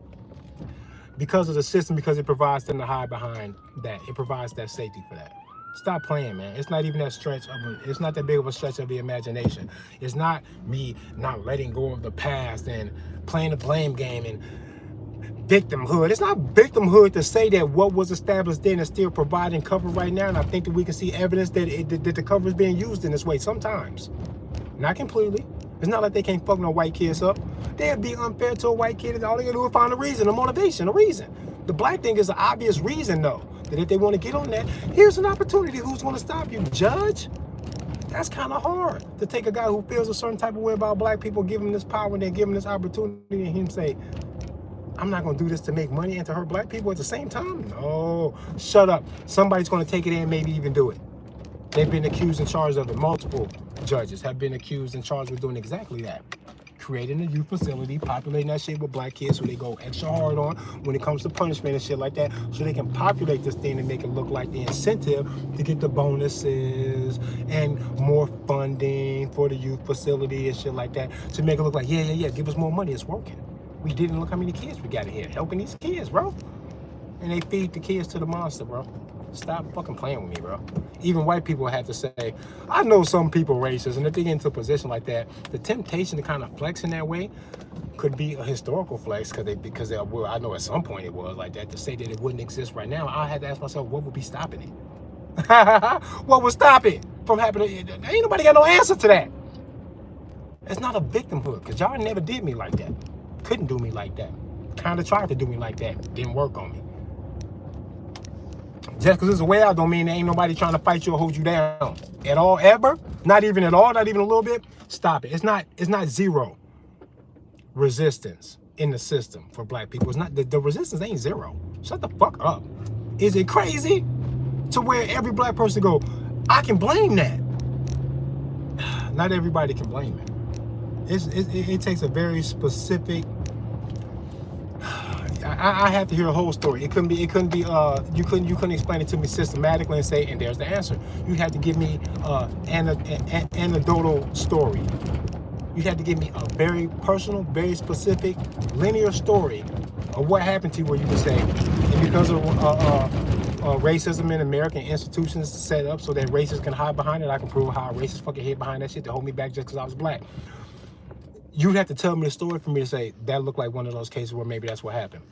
because of the system, because it provides them to hide behind that. It provides that safety for that. Stop playing, man. It's not even that it's not that big of a stretch of the imagination. It's not me not letting go of the past and playing the blame game and victimhood. It's not victimhood to say that what was established then is still providing cover right now. And I think that we can see evidence that the cover is being used in this way sometimes. Not completely. It's not like they can't fuck no white kids up. They'd be unfair to a white kid, and all they gotta do is find a reason, a motivation, a reason. The black thing is an obvious reason, though, that if they want to get on that, here's an opportunity. Who's going to stop you? Judge? That's kind of hard to take a guy who feels a certain type of way about black people, give him this power, and then give him this opportunity, and him say, I'm not going to do this to make money and to hurt black people at the same time. No, shut up. Somebody's going to take it in and maybe even do it. They've been accused and charged of it. Multiple judges have been accused and charged with doing exactly that. Creating a youth facility, populating that shit with black kids who they go extra hard on when it comes to punishment and shit like that, so they can populate this thing and make it look like the incentive to get the bonuses and more funding for the youth facility and shit like that, to make it look like, yeah, give us more money, it's working. We didn't look how many kids we got in here, helping these kids, bro. And they feed the kids to the monster, bro. Stop fucking playing with me, bro. Even white people have to say, I know some people racist, and if they get into a position like that, the temptation to kind of flex in that way could be a historical flex, because I know at some point it was like that. To say that it wouldn't exist right now, I had to ask myself, what would be stopping it? What would stop it from happening? Ain't nobody got no answer to that. It's not a victimhood, because y'all never did me like that. Couldn't do me like that. Kind of tried to do me like that. Didn't work on me. Just because it's a way out don't mean there ain't nobody trying to fight you or hold you down at all, ever. Not even at all, not even a little bit. Stop it. It's not zero resistance in the system for black people. It's not, the resistance ain't zero. Shut the fuck up. Is it crazy to where every black person go, I can blame that? Not everybody can blame it. It takes a very specific. I have to hear a whole story. It couldn't be. You couldn't explain it to me systematically and say, and there's the answer. You had to give me an anecdotal story. You had to give me a very personal, very specific, linear story of what happened to you, where you could say, and because of racism in American institutions set up so that racists can hide behind it, I can prove how a racist fucking hid behind that shit to hold me back just because I was black. You have to tell me the story for me to say that looked like one of those cases where maybe that's what happened.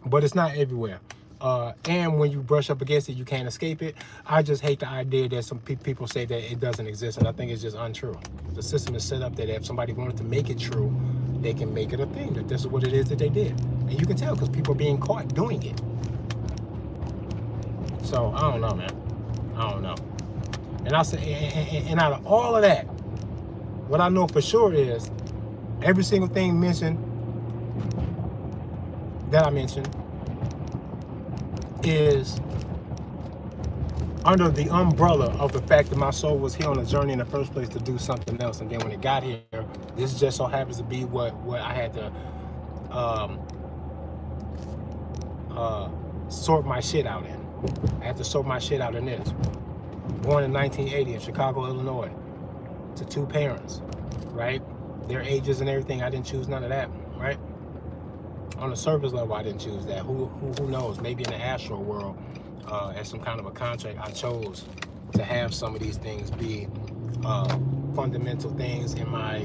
But it's not everywhere. And when you brush up against it, you can't escape it. I just hate the idea that some people say that it doesn't exist, and I think it's just untrue. The system is set up that if somebody wanted to make it true, they can make it a thing, that this is what it is that they did. And you can tell because people are being caught doing it. So, I don't know, man. I don't know. And I say, and out of all of that, what I know for sure is every single thing that I mentioned is under the umbrella of the fact that my soul was here on a journey in the first place to do something else. And then when it got here, this just so happens to be what I had to sort my shit out in. I had to sort my shit out in this. Born in 1980 in Chicago, Illinois, to two parents, right? Their ages and everything, I didn't choose none of that, right? On the surface level, I didn't choose that. Who knows? Maybe in the astral world, as some kind of a contract, I chose to have some of these things be fundamental things in my.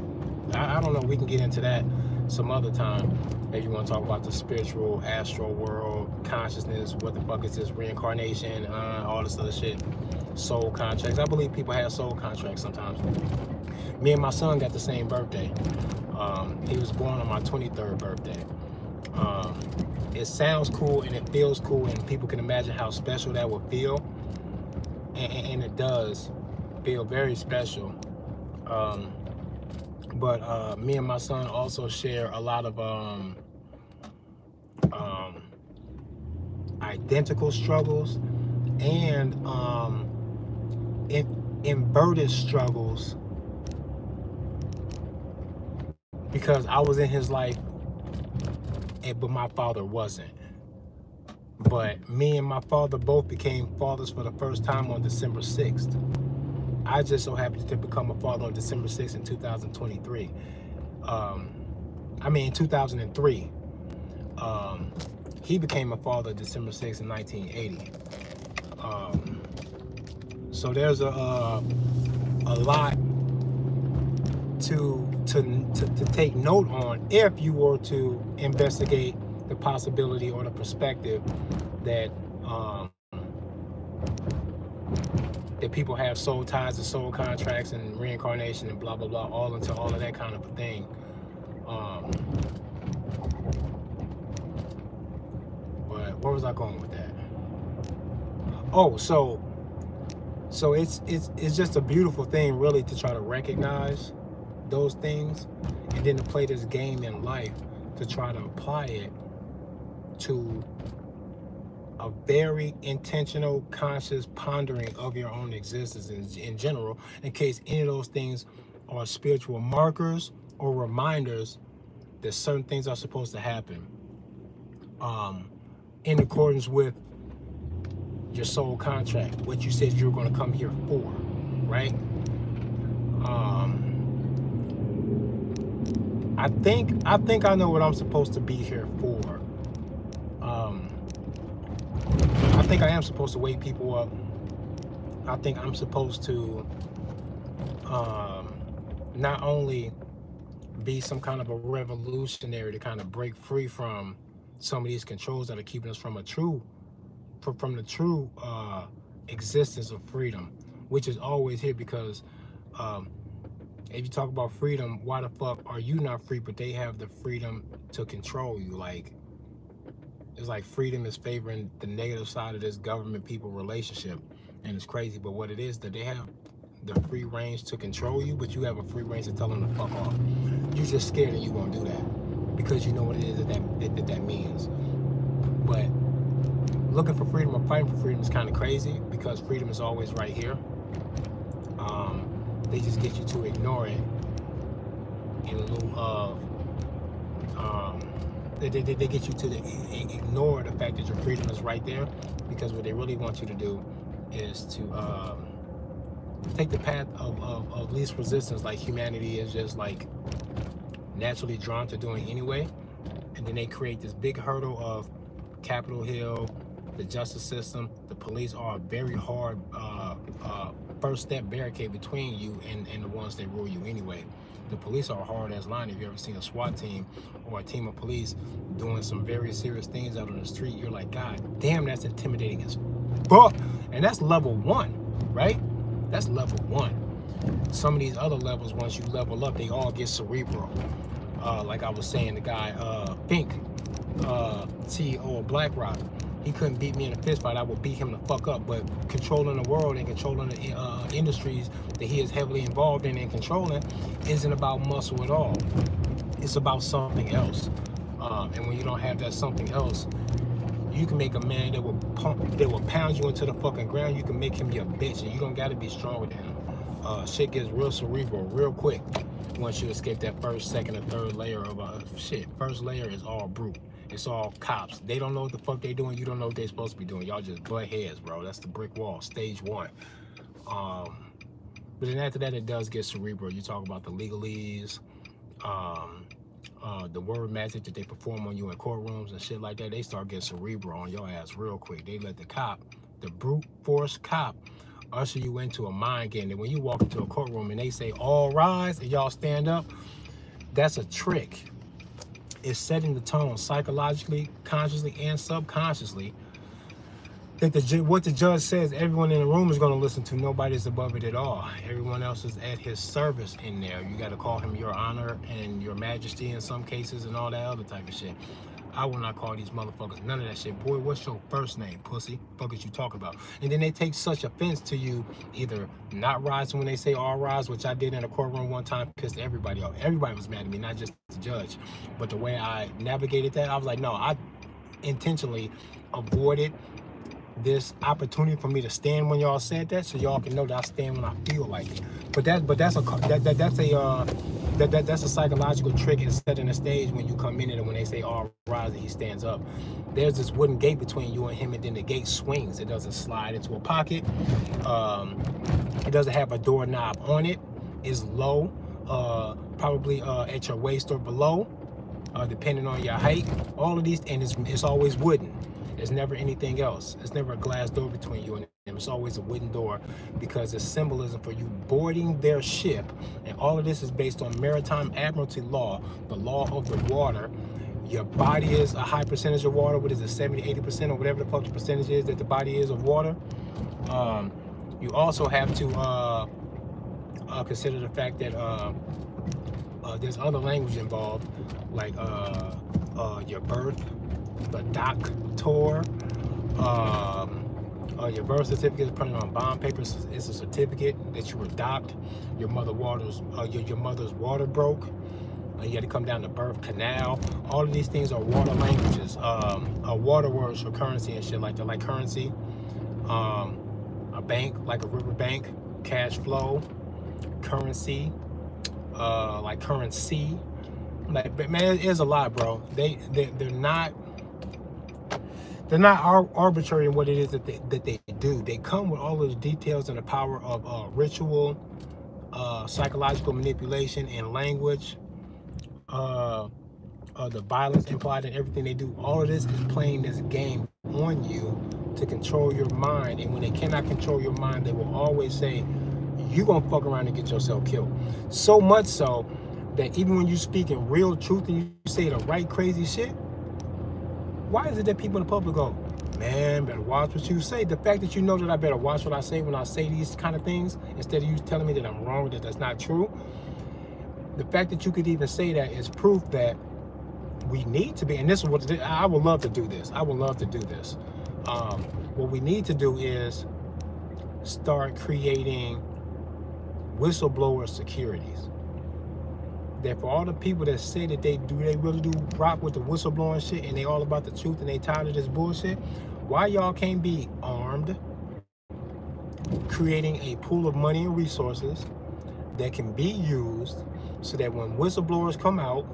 I don't know. We can get into that some other time. If you want to talk about the spiritual, astral world, consciousness, what the fuck is this, reincarnation, all this other shit, soul contracts. I believe people have soul contracts sometimes. Me and my son got the same birthday. He was born on my 23rd birthday. It sounds cool and it feels cool, and people can imagine how special that would feel, and it does feel very special. But me and my son also share a lot of identical struggles and inverted struggles, because I was in his life, but my father wasn't. But me and my father both became fathers for the first time on December 6th. I just so happened to become a father on December 6th in 2023. 2003. He became a father December 6th in 1980. So there's a lot to take note on if you were to investigate the possibility or the perspective that that people have soul ties and soul contracts and reincarnation and blah blah blah, all into all of that kind of a thing. But where was I going with that? Oh, so it's just a beautiful thing, really, to try to recognize those things, and then to play this game in life to try to apply it to a very intentional, conscious pondering of your own existence in general, in case any of those things are spiritual markers or reminders that certain things are supposed to happen in accordance with your soul contract, what you said you were going to come here for, right? I think I know what I'm supposed to be here for. I think I am supposed to wake people up. I think I'm supposed to not only be some kind of a revolutionary to kind of break free from some of these controls that are keeping us from the true existence of freedom, which is always here. Because if you talk about freedom, why the fuck are you not free, but they have the freedom to control you? Like, it's like freedom is favoring the negative side of this government-people relationship, and it's crazy. But what it is, that they have the free range to control you, but you have a free range to tell them to fuck off. You're just scared and you won't do that because you know what it is that means. But looking for freedom or fighting for freedom is kind of crazy, because freedom is always right here. They just get you to ignore it in lieu of they get you to ignore the fact that your freedom is right there, because what they really want you to do is to take the path of least resistance, like humanity is just like naturally drawn to doing anyway. And then they create this big hurdle of Capitol Hill, the justice system. The police are a very hard first step barricade between you and the ones that rule you anyway. The police are a hard as line. If you ever seen a SWAT team or a team of police doing some very serious things out on the street, you're like, God damn, that's intimidating as fuck. And that's level 1, right? That's level 1. Some of these other levels, once you level up, they all get cerebral. Like I was saying, the guy Fink, CEO of BlackRock, he couldn't beat me in a fist fight. I would beat him the fuck up. But controlling the world and controlling the industries that he is heavily involved in and controlling isn't about muscle at all. It's about something else. And when you don't have that something else, you can make a man that will pound you into the fucking ground. You can make him your bitch, and you don't got to be stronger than him. Shit gets real cerebral real quick once you escape that first, second, or third layer of shit. First layer is all brute. It's all cops. They don't know what the fuck they doing. You don't know what they're supposed to be doing. Y'all just butt heads, bro. That's the brick wall, stage 1. But then after that, it does get cerebral. You talk about the legalese, the word magic that they perform on you in courtrooms and shit like that. They start getting cerebral on your ass real quick. They let the cop, the brute force cop, usher you into a mind game. And when you walk into a courtroom and they say, all rise, and y'all stand up, that's a trick. It's setting the tone psychologically, consciously, and subconsciously that what the judge says, everyone in the room is going to listen to. Nobody's above it at all. Everyone else is at his service in there. You got to call him your honor and your majesty in some cases and all that other type of shit. I will not call these motherfuckers none of that shit. Boy, what's your first name, pussy? Fuck is you talking about? And then they take such offense to you either not rising when they say all rise, which I did in a courtroom one time, pissed everybody off. Everybody was mad at me, not just the judge. But the way I navigated that, I was like, no, I intentionally avoided this opportunity for me to stand when y'all said that, so y'all can know that I stand when I feel like it. But that's a psychological trick in setting the stage when you come in and when they say all rise and he stands up. There's this wooden gate between you and him, and then the gate swings. It doesn't slide into a pocket. It doesn't have a doorknob on it. It's low, probably at your waist or below, depending on your height. All of these, and it's always wooden. It's never anything else. It's never a glass door between you and them. It's always a wooden door, because it's symbolism for you boarding their ship. And all of this is based on maritime admiralty law, the law of the water. Your body is a high percentage of water. What is it, 70, 80%, or whatever the fuck the percentage is that the body is of water. You also have to consider the fact that there's other language involved, like your birth, the doctor, your birth certificate is printed on bond papers. It's a certificate that you were docked. Your mother's water broke. You had to come down the birth canal. All of these things are water languages. Water words for currency and shit like that, like currency, a bank, like a river bank, cash flow, currency, like currency. Like, man, it's a lot, bro. They're not arbitrary in what it is that they do. They come with all of the details and the power of ritual, psychological manipulation, and language. The violence implied in everything they do. All of this is playing this game on you to control your mind. And when they cannot control your mind, they will always say, you're gonna fuck around and get yourself killed. So much so that even when you speak in real truth and you say the right crazy shit, why is it that people in the public go, man, better watch what you say? The fact that you know that I better watch what I say when I say these kind of things, instead of you telling me that I'm wrong, that that's not true. The fact that you could even say that is proof that we need to be, and this is what I would love to do this. I would love to do this. What we need to do is start creating whistleblower securities. That for all the people that say that they really do rock with the whistleblowing shit and they all about the truth and they tired of this bullshit, why y'all can't be armed, creating a pool of money and resources that can be used so that when whistleblowers come out,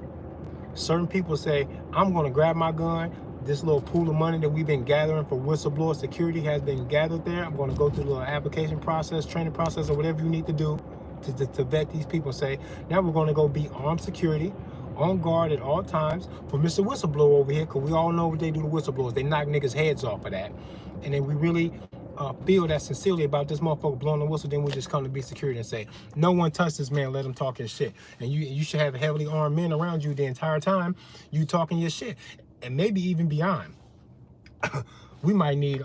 certain people say, I'm going to grab my gun. This little pool of money that we've been gathering for whistleblower security has been gathered there. I'm going to go through the little application process, training process, or whatever you need to do to vet these people. Say, now we're going to go be armed security, on guard at all times for Mr. Whistleblower over here, because we all know what they do to whistleblowers. They knock niggas' heads off of that. And then we really feel that sincerely about this motherfucker blowing the whistle, then we just come to be security and say, no one touch this man, let him talk his shit. And you should have heavily armed men around you the entire time you talking your shit. And maybe even beyond. We might need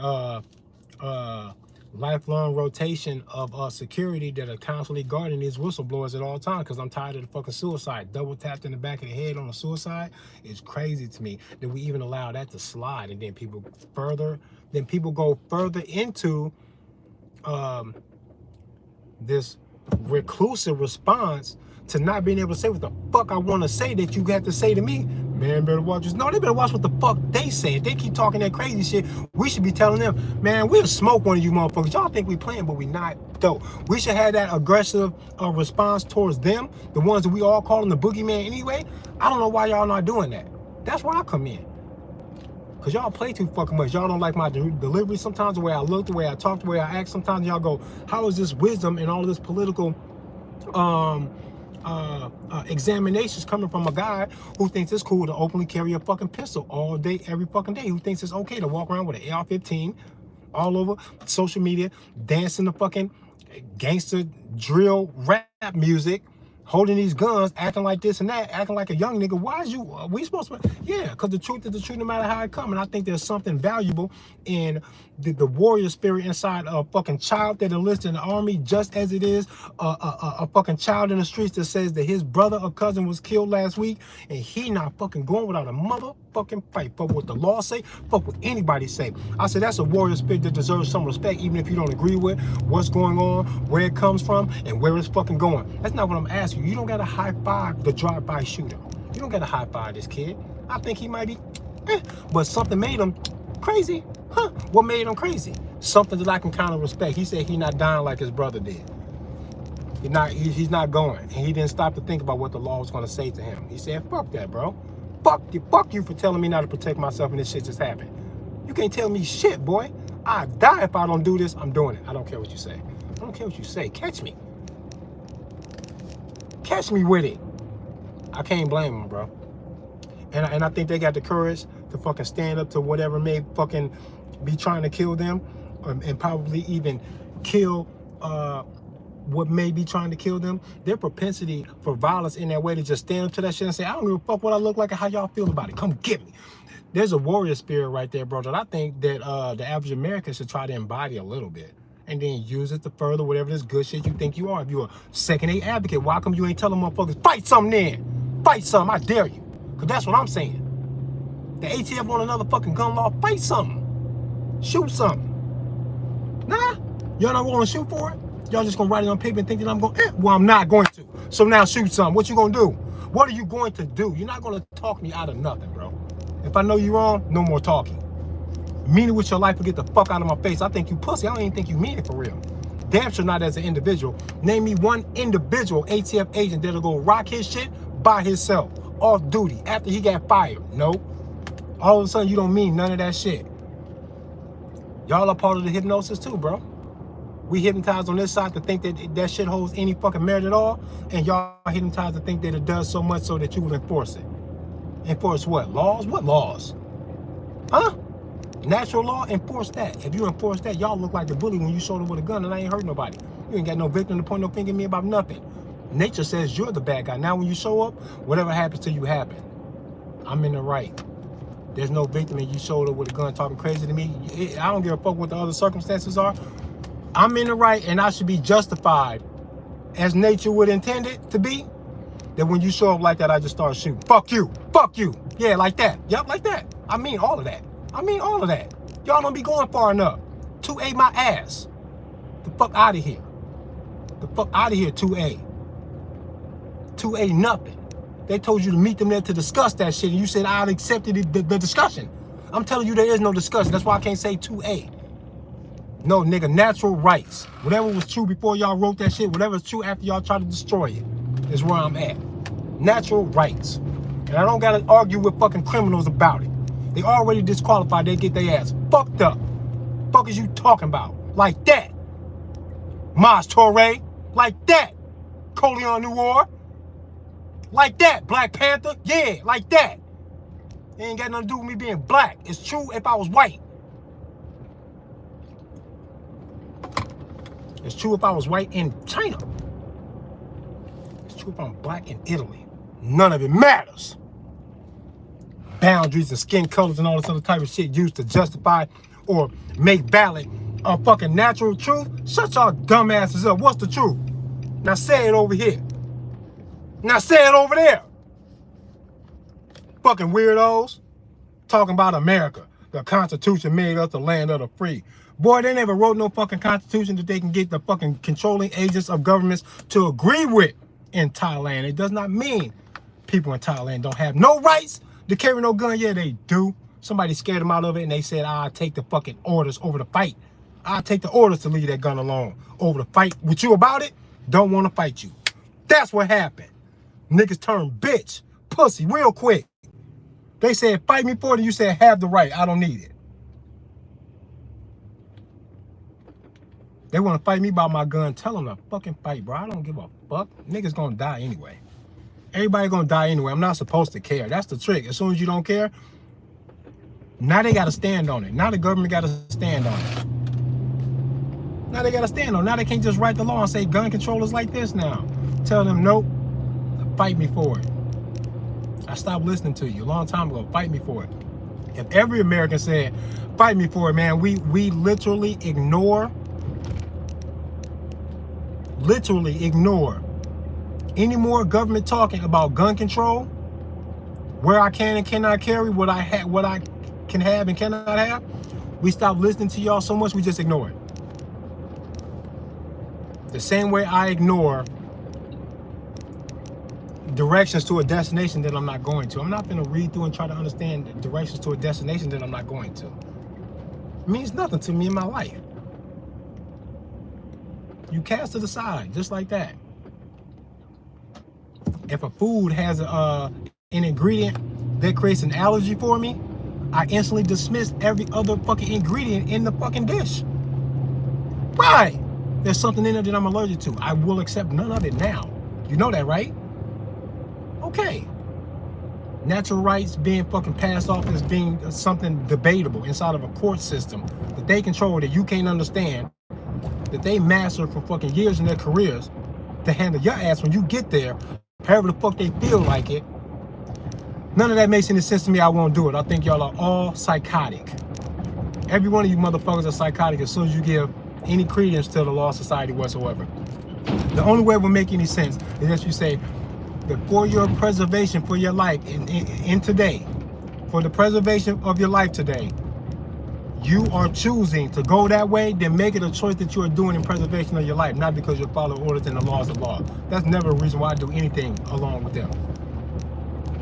lifelong rotation of security that are constantly guarding these whistleblowers at all times, because I'm tired of the fucking suicide. Double tapped in the back of the head on a suicide is crazy to me that we even allow that to slide, and then people go further into this reclusive response to not being able to say what the fuck I want to say that you got to say to me. Man, better watch this. No, they better watch what the fuck they say. If they keep talking that crazy shit, we should be telling them, man, we'll smoke one of you motherfuckers. Y'all think we playing, but we not, though. We should have that aggressive response towards them, the ones that we all call them the boogeyman anyway. I don't know why y'all not doing that. That's where I come in. Because y'all play too fucking much. Y'all don't like my delivery sometimes, the way I look, the way I talk, the way I act. Sometimes y'all go, how is this wisdom and all of this political examinations coming from a guy who thinks it's cool to openly carry a fucking pistol all day, every fucking day, who thinks it's okay to walk around with an AR-15 all over social media, dancing the fucking gangster drill rap music, holding these guns, acting like this and that, acting like a young nigga. Why is we supposed to? Yeah, because the truth is the truth no matter how it comes. And I think there's something valuable in the warrior spirit inside a fucking child that enlisted in the army, just as it is a fucking child in the streets that says that his brother or cousin was killed last week and he not fucking going without a motherfucking fight. Fuck what the law say, fuck what anybody say. I said that's a warrior spirit that deserves some respect, even if you don't agree with what's going on, where it comes from, and where it's fucking going. That's not what I'm asking you. You don't got to high five the drive-by shooter. You don't got to high five this kid. I think he might be, but something made him crazy. Huh? What made him crazy? Something that I can kind of respect. He said he's not dying like his brother did. He's not going. And he didn't stop to think about what the law was going to say to him. He said, fuck that, bro. Fuck you for telling me not to protect myself and this shit just happened. You can't tell me shit, boy. I die if I don't do this. I'm doing it. I don't care what you say. I don't care what you say. Catch me. Catch me with it. I can't blame him, bro. And I think they got the courage to fucking stand up to whatever may fucking be trying to kill them, and probably even kill what may be trying to kill them. Their propensity for violence in that way to just stand up to that shit and say, I don't give a fuck what I look like or how y'all feel about it. Come get me. There's a warrior spirit right there, bro, that I think that the average American should try to embody a little bit, and then use it to further whatever this good shit you think you are. If you're a second-A advocate, why come you ain't telling motherfuckers, fight something then? Fight something, I dare you. Because that's what I'm saying. The ATF want another fucking gun law, fight something. Shoot something. Nah, y'all not want to shoot for it? Y'all just gonna write it on paper and think that I'm going, well, I'm not going to. So now shoot something. What you gonna do? What are you going to do? You're not gonna talk me out of nothing, bro. If I know you're wrong, no more talking. Mean it with your life or get the fuck out of my face. I think you pussy. I don't even think you mean it for real. Damn sure not as an individual. Name me one individual ATF agent that'll go rock his shit by himself, off duty, after he got fired. Nope. All of a sudden, you don't mean none of that shit. Y'all are part of the hypnosis too, bro. We hypnotized on this side to think that that shit holds any fucking merit at all, and y'all hypnotized to think that it does so much so that you would enforce it. Enforce what? Laws? What laws? Huh? Natural law? Enforce that. If you enforce that, y'all look like the bully when you showed up with a gun and I ain't hurt nobody. You ain't got no victim to point no finger at me about nothing. Nature says you're the bad guy. Now when you show up, whatever happens to you happen. I'm in the right. There's no victim and you showed up with a gun talking crazy to me. I don't give a fuck what the other circumstances are. I'm in the right and I should be justified as nature would intend it to be. That when you show up like that, I just start shooting. Fuck you. Fuck you. Yeah, like that. Yep, like that. I mean all of that. I mean all of that. Y'all don't be going far enough. 2A my ass. The fuck out of here. The fuck out of here, 2A. 2A nothing. They told you to meet them there to discuss that shit, and you said I accepted the discussion. I'm telling you there is no discussion. That's why I can't say 2A. No, nigga, natural rights. Whatever was true before y'all wrote that shit, whatever's true after y'all try to destroy it, is where I'm at. Natural rights. And I don't gotta argue with fucking criminals about it. They already disqualified, they get their ass fucked up. Fuck is you talking about? Like that. Maz Torre. Like that. Coleon Noir. Like that. Black Panther. Yeah, like that. It ain't got nothing to do with me being black. It's true if I was white. It's true if I was white in China. It's true if I'm black in Italy. None of it matters. Boundaries and skin colors and all this other type of shit used to justify or make valid a fucking natural truth. Shut y'all dumbasses up. What's the truth? Now say it over here. Now say it over there. Fucking weirdos. Talking about America. The Constitution made us the land of the free. Boy, they never wrote no fucking Constitution that they can get the fucking controlling agents of governments to agree with in Thailand. It does not mean people in Thailand don't have no rights to carry no gun. Yeah, they do. Somebody scared them out of it and they said, I'll take the fucking orders over the fight. I'll take the orders to leave that gun alone. Over the fight with you about it, don't want to fight you. That's what happened. Niggas turn bitch, pussy, real quick. They said, fight me for it, and you said, have the right. I don't need it. They want to fight me about my gun. Tell them to fucking fight, bro. I don't give a fuck. Niggas gonna die anyway. Everybody gonna die anyway. I'm not supposed to care. That's the trick. As soon as you don't care, now they gotta stand on it. Now the government gotta stand on it. Now they gotta stand on it. Now they can't just write the law and say gun control is like this now. Tell them, nope, fight me for it. I stopped listening to you a long time ago. Fight me for it. If every American said, fight me for it, man, we literally ignore any more government talking about gun control, where I can and cannot carry, what I can have and cannot have. We stop listening to y'all so much, we just ignore it. The same way I ignore directions to a destination that I'm not going to. I'm not going to read through and try to understand directions to a destination that I'm not going to. It means nothing to me in my life. You cast it aside, just like that. If a food has an ingredient that creates an allergy for me, I instantly dismiss every other fucking ingredient in the fucking dish. Why? There's something in it that I'm allergic to. I will accept none of it now. You know that, right? Okay. natural rights being fucking passed off as being something debatable inside of a court system that they control, that you can't understand, that they mastered for fucking years in their careers to handle your ass when you get there, however the fuck they feel like it. None of that makes any sense to me. I won't do it. I think y'all are all psychotic. Every one of you motherfuckers are psychotic as soon as you give any credence to the law society whatsoever. The only way it will make any sense is that you say that for your preservation, for your life in today, for the preservation of your life today, you are choosing to go that way, then make it a choice that you are doing in preservation of your life, not because you're following orders and the laws of law. That's never a reason why I do anything along with them.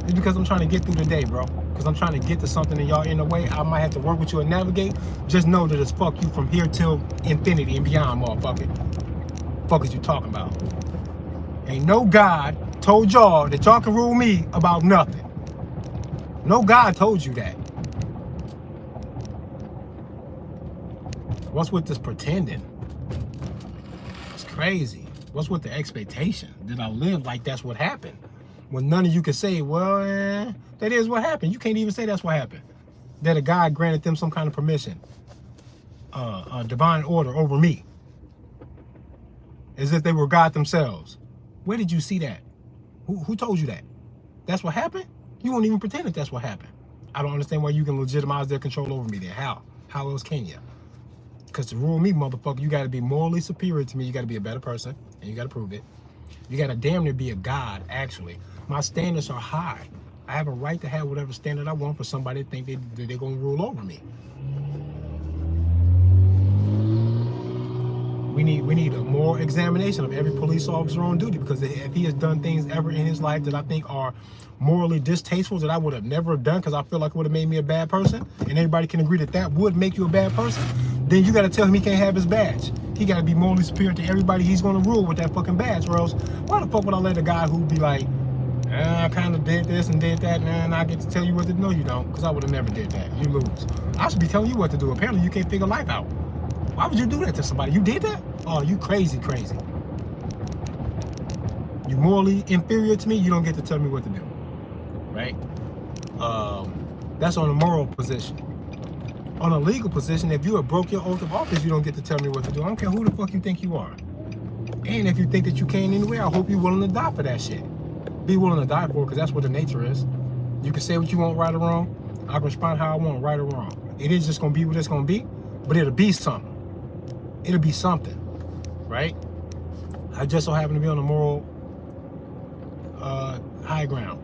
It's because I'm trying to get through the day, bro. Because I'm trying to get to something and y'all in the way. I might have to work with you and navigate. Just know that it's fuck you from here till infinity and beyond, motherfucker. Fuck is you talking about? Ain't no God told y'all that y'all can rule me about nothing. No God told you that. What's with this pretending? It's crazy. What's with the expectation that I live like that's what happened? When none of you can say, well, that is what happened. You can't even say that's what happened. That a God granted them some kind of permission, a divine order over me, as if they were God themselves. Where did you see that? Who told you that? That's what happened? You won't even pretend that that's what happened. I don't understand why you can legitimize their control over me then. How? How else can you? Because to rule me, motherfucker, you got to be morally superior to me. You got to be a better person, and you got to prove it. You got to damn near be a God, actually. My standards are high. I have a right to have whatever standard I want for somebody to think they're going to rule over me. We need a more examination of every police officer on duty, because if he has done things ever in his life that I think are morally distasteful, that I would have never done because I feel like it would have made me a bad person, and everybody can agree that that would make you a bad person, then you got to tell him he can't have his badge. He got to be morally superior to everybody he's going to rule with that fucking badge, or else why the fuck would I let a guy who be like, I kind of did this and did that, and I get to tell you what to do? No, you don't, because I would have never did that. You lose. I should be telling you what to do. Apparently you can't figure life out. Why would you do that to somebody? You did that? Oh, you crazy. You morally inferior to me, you don't get to tell me what to do, right? That's on a moral position. On a legal position, if you have broke your oath of office, you don't get to tell me what to do. I don't care who the fuck you think you are. And if you think that you can anyway, I hope you're willing to die for that shit. Be willing to die for it, because that's what the nature is. You can say what you want, right or wrong. I can respond how I want, right or wrong. It is just going to be what it's going to be, but it'll be something. It'll be something, right? I just so happen to be on a moral high ground.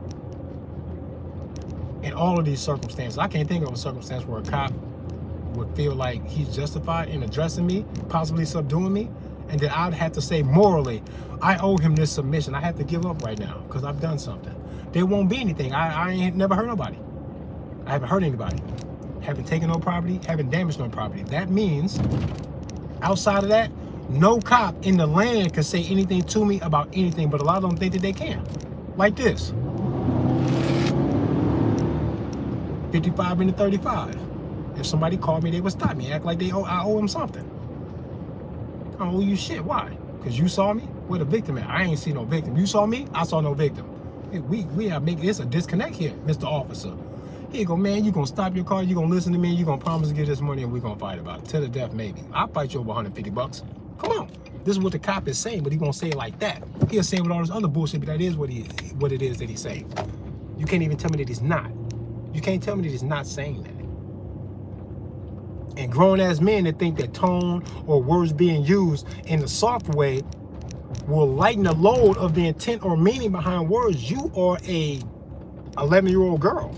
In all of these circumstances, I can't think of a circumstance where a cop would feel like he's justified in addressing me, possibly subduing me, and that I'd have to say morally, I owe him this submission. I have to give up right now because I've done something. There won't be anything. I ain't never hurt nobody. I haven't hurt anybody. Haven't taken no property, haven't damaged no property. That means, outside of that, no cop in the land can say anything to me about anything, but a lot of them think that they can. Like this. 55 into 35. If somebody called me, they would stop me, act like I owe them something. I don't owe you shit. Why? Because you saw me? Where the victim at? I ain't see no victim. You saw me? I saw no victim. We are making this a disconnect here, Mr. Officer. Here you go, man. You gonna stop your car, you gonna listen to me, you gonna promise to get this money, and we're gonna fight about it. To the death, maybe. I'll fight you over 150 bucks. Come on. This is what the cop is saying, but he won't say it like that. He'll say it with all this other bullshit, but that is what it is that he's saying. You can't even tell me that he's not. You can't tell me that he's not saying that. And grown-ass men that think that tone or words being used in a soft way will lighten the load of the intent or meaning behind words. You are a 11-year-old girl.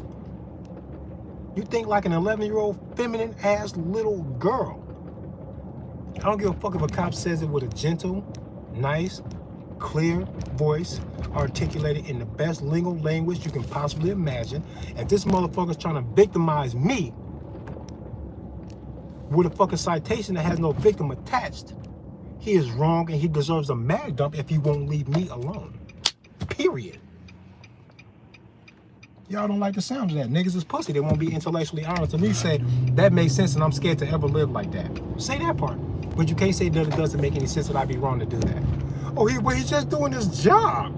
You think like an 11-year-old feminine-ass little girl. I don't give a fuck if a cop says it with a gentle, nice, clear voice, articulated in the best legal language you can possibly imagine. If this motherfucker's trying to victimize me with a fucking citation that has no victim attached, he is wrong and he deserves a mad dump if he won't leave me alone. Period. Y'all don't like the sound of that. Niggas is pussy. They won't be intellectually honest. To me, say, that makes sense and I'm scared to ever live like that. Say that part. But you can't say that it doesn't make any sense that I'd be wrong to do that. Oh, he's just doing his job.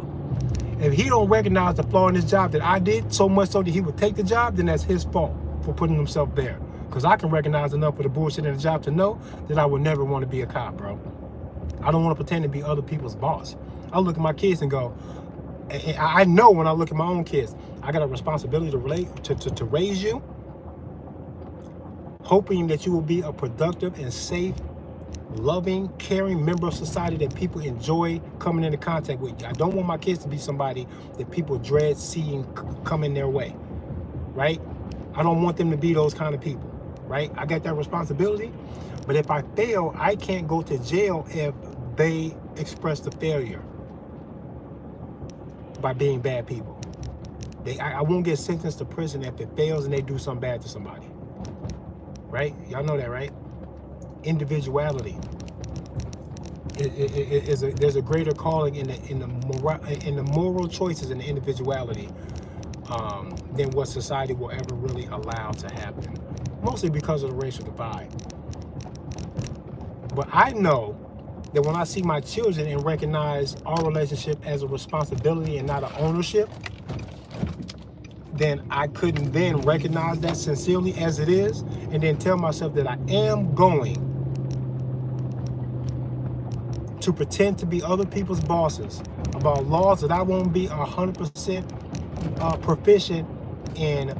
If he don't recognize the flaw in his job that I did, so much so that he would take the job, then that's his fault for putting himself there. Because I can recognize enough of the bullshit in the job to know that I would never want to be a cop, bro. I don't want to pretend to be other people's boss. I look at my kids and go, I know when I look at my own kids, I got a responsibility to raise you, hoping that you will be a productive and safe, loving, caring member of society that people enjoy coming into contact with. I don't want my kids to be somebody that people dread seeing come in their way, right? I don't want them to be those kind of people, right? I got that responsibility, but if I fail, I can't go to jail if they express the failure by being bad people. I won't get sentenced to prison if it fails and they do something bad to somebody, right? Y'all know that, right? Individuality. There's a greater calling in the moral choices and the individuality than what society will ever really allow to happen. Mostly because of the racial divide. But I know that when I see my children and recognize our relationship as a responsibility and not an ownership, then I couldn't then recognize that sincerely as it is, and then tell myself that I am going to pretend to be other people's bosses about laws that I won't be 100% proficient in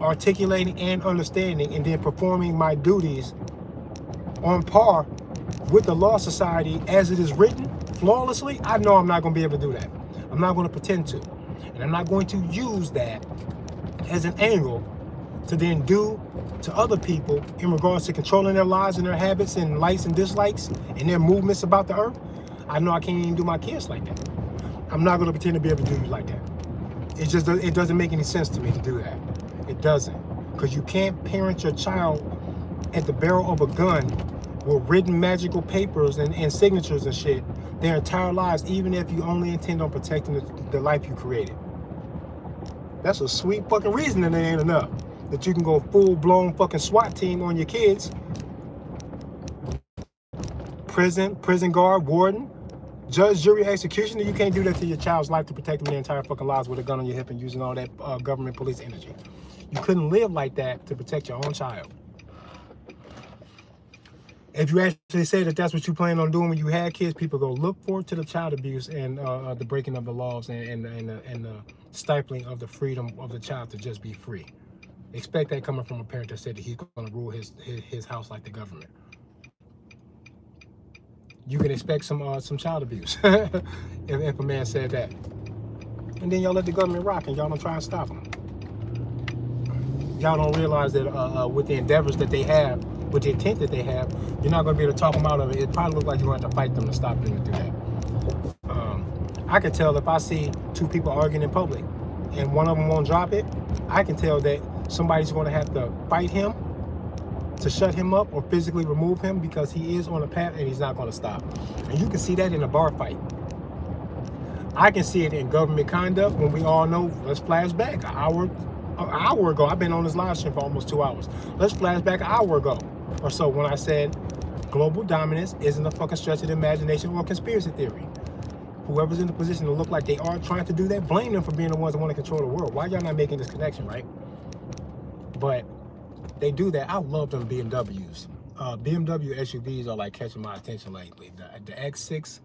articulating and understanding, and then performing my duties on par with the law society as it is written flawlessly. I know I'm not going to be able to do that. I'm not going to pretend to. And I'm not going to use that as an angle to then do to other people in regards to controlling their lives and their habits and likes and dislikes and their movements about the earth. I know I can't even do my kids like that. I'm not going to pretend to be able to do you like that. It doesn't make any sense to me to do that. It doesn't. Because you can't parent your child at the barrel of a gun with written magical papers and signatures and shit their entire lives, even if you only intend on protecting the life you created. That's a sweet fucking reason, and it ain't enough. That you can go full-blown fucking SWAT team on your kids. Prison guard, warden, judge, jury, executioner. You can't do that to your child's life to protect them their entire fucking lives with a gun on your hip and using all that government police energy. You couldn't live like that to protect your own child. If you actually say that that's what you plan on doing when you had kids, people go look forward to the child abuse and the breaking of the laws and the stifling of the freedom of the child to just be free. Expect that coming from a parent that said that he's going to rule his house like the government. You can expect some child abuse if a man said that. And then y'all let the government rock and y'all don't try and stop them. Y'all don't realize that with the endeavors that they have, with the intent that they have, you're not going to be able to talk them out of it. It probably looks like you're going to have to fight them to stop them to do that. I can tell if I see two people arguing in public and one of them won't drop it, I can tell that somebody's going to have to fight him to shut him up or physically remove him because he is on a path and he's not going to stop. And you can see that in a bar fight. I can see it in government conduct when we all know, let's flash back an hour ago. I've been on this live stream for almost 2 hours. Let's flash back an hour ago or so when I said global dominance isn't a fucking stretch of the imagination or conspiracy theory. Whoever's in the position to look like they are trying to do that, blame them for being the ones that want to control the world. Why y'all not making this connection, right? But they do that. I love them BMWs. BMW SUVs are like catching my attention lately. The X6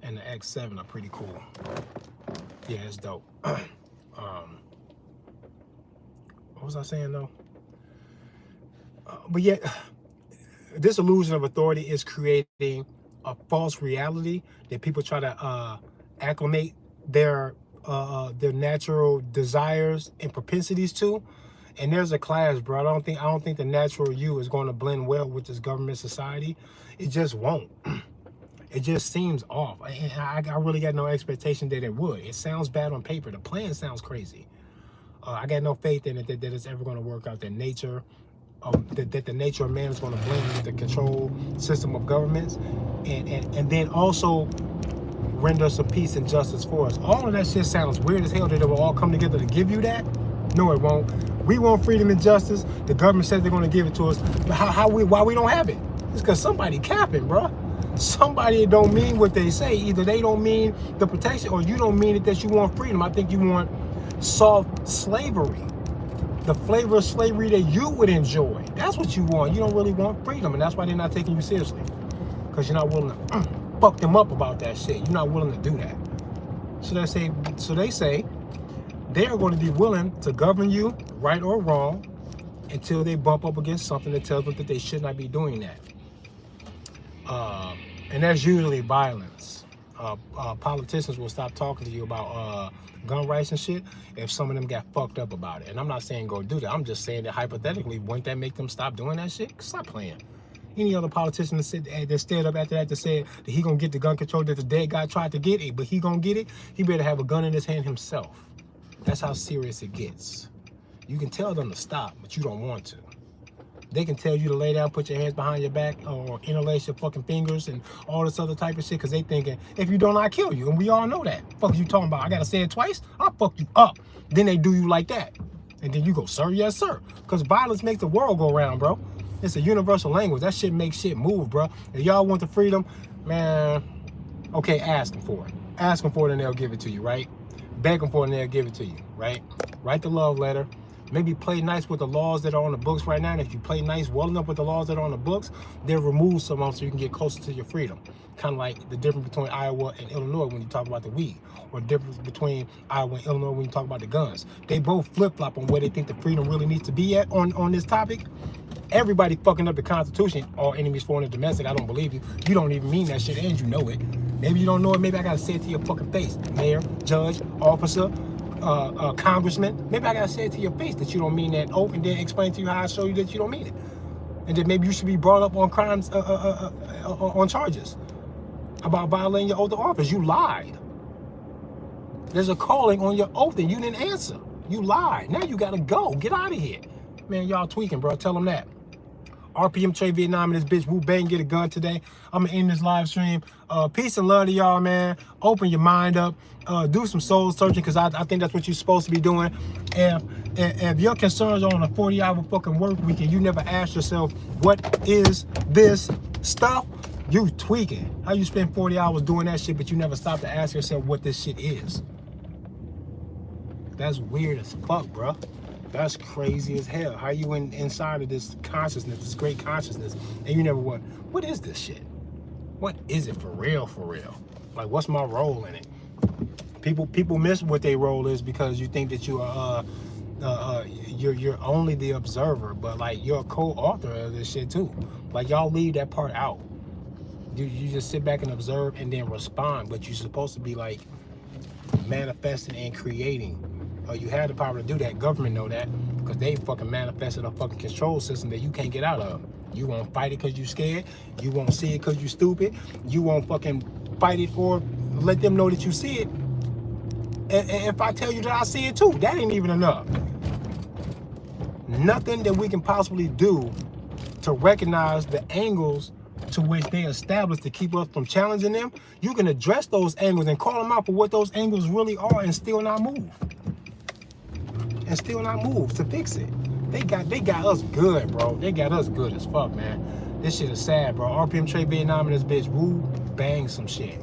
and the X7 are pretty cool. Yeah, it's dope. What was I saying though? But yet, this illusion of authority is creating a false reality that people try to acclimate their natural desires and propensities to. And there's a clash, bro. I don't think the natural you is going to blend well with this government society. It just won't. It just seems off. And I really got no expectation that it would. It sounds bad on paper. The plan sounds crazy. I got no faith in it that it's ever going to work out. That nature, that the nature of man is going to blend with the control system of governments, and then also render some peace and justice for us. All of that shit sounds weird as hell. That it will all come together to give you that. No, it won't. We want freedom and justice. The government says they're going to give it to us. But why we don't have it? It's because somebody capping, bro. somebody don't mean what they say. Either they don't mean the protection, or you don't mean it that you want freedom. I think you want soft slavery, the flavor of slavery that you would enjoy. That's what you want. You don't really want freedom, and that's why they're not taking you seriously, because you're not willing to fuck them up about that shit. You're not willing to do that. So they say they are going to be willing to govern you, right or wrong, until they bump up against something that tells them that they should not be doing that. And that's usually violence. Politicians will stop talking to you about gun rights and shit if some of them got fucked up about it. And I'm not saying go do that. I'm just saying that hypothetically, wouldn't that make them stop doing that shit? Stop playing. Any other politician that stood up after that said that he gonna get the gun control that the dead guy tried to get it, but he gonna get it, he better have a gun in his hand himself. That's how serious it gets. You can tell them to stop, but you don't want to. They can tell you to lay down, put your hands behind your back, or interlace your fucking fingers and all this other type of shit, because they thinking, if you don't, I kill you. And we all know that. Fuck you talking about? I gotta say it twice? I'll fuck you up. Then they do you like that. And then you go, sir, yes, sir. Because violence makes the world go round, bro. It's a universal language. That shit makes shit move, bro. If y'all want the freedom, man, okay, ask them for it. Ask them for it and they'll give it to you, right? Beg them for it and they'll give it to you, right? Write the love letter. Maybe play nice with the laws that are on the books right now. And if you play nice well enough with the laws that are on the books, they'll remove some of them so you can get closer to your freedom. Kind of like the difference between Iowa and Illinois when you talk about the weed, or the difference between Iowa and Illinois when you talk about the guns. They both flip-flop on where they think the freedom really needs to be at on this topic. Everybody fucking up the Constitution, all enemies foreign and domestic. I don't believe you. You don't even mean that shit, and you know it. Maybe you don't know it. Maybe I gotta say it to your fucking face. Mayor, judge, officer, congressman. Maybe I gotta say it to your face that you don't mean that oath, and then explain to you how I show you that you don't mean it. And then maybe you should be brought up on crimes, on charges about violating your oath of office. You lied. There's a calling on your oath and you didn't answer. You lied. Now you gotta go. Get out of here. Man, y'all tweaking, bro. Tell them that. RPM Tre Vietnam and this bitch Wu Bang get a gun today. I'm gonna end this live stream. Peace and love to y'all, man. Open your mind up. Do some soul searching, because I think that's what you're supposed to be doing. And if your concerns are on a 40-hour fucking work week and you never ask yourself, what is this stuff? You tweaking. How you spend 40 hours doing that shit, but you never stop to ask yourself what this shit is? That's weird as fuck, bro. That's crazy as hell. How you inside of this consciousness, this great consciousness, and you never what is this shit? What is it for real, for real? Like, what's my role in it? People miss what their role is because you think that you are you're only the observer, but like you're a co-author of this shit too. Like, y'all leave that part out. You just sit back and observe and then respond, but you're supposed to be like manifesting and creating. You have the power to do that. Government know that, because they fucking manifested a fucking control system that you can't get out of. You won't fight it because you scared. You won't see it because you stupid. You won't fucking fight it or let them know that you see it. And if I tell you that I see it too, that ain't even enough. Nothing that we can possibly do to recognize the angles to which they established to keep us from challenging them. You can address those angles and call them out for what those angles really are and still not move. And still not move to fix it. They got us good, bro. They got us good as fuck, man. This shit is sad, bro. RPM Tre Vietnam and this bitch Wu Bang some shit.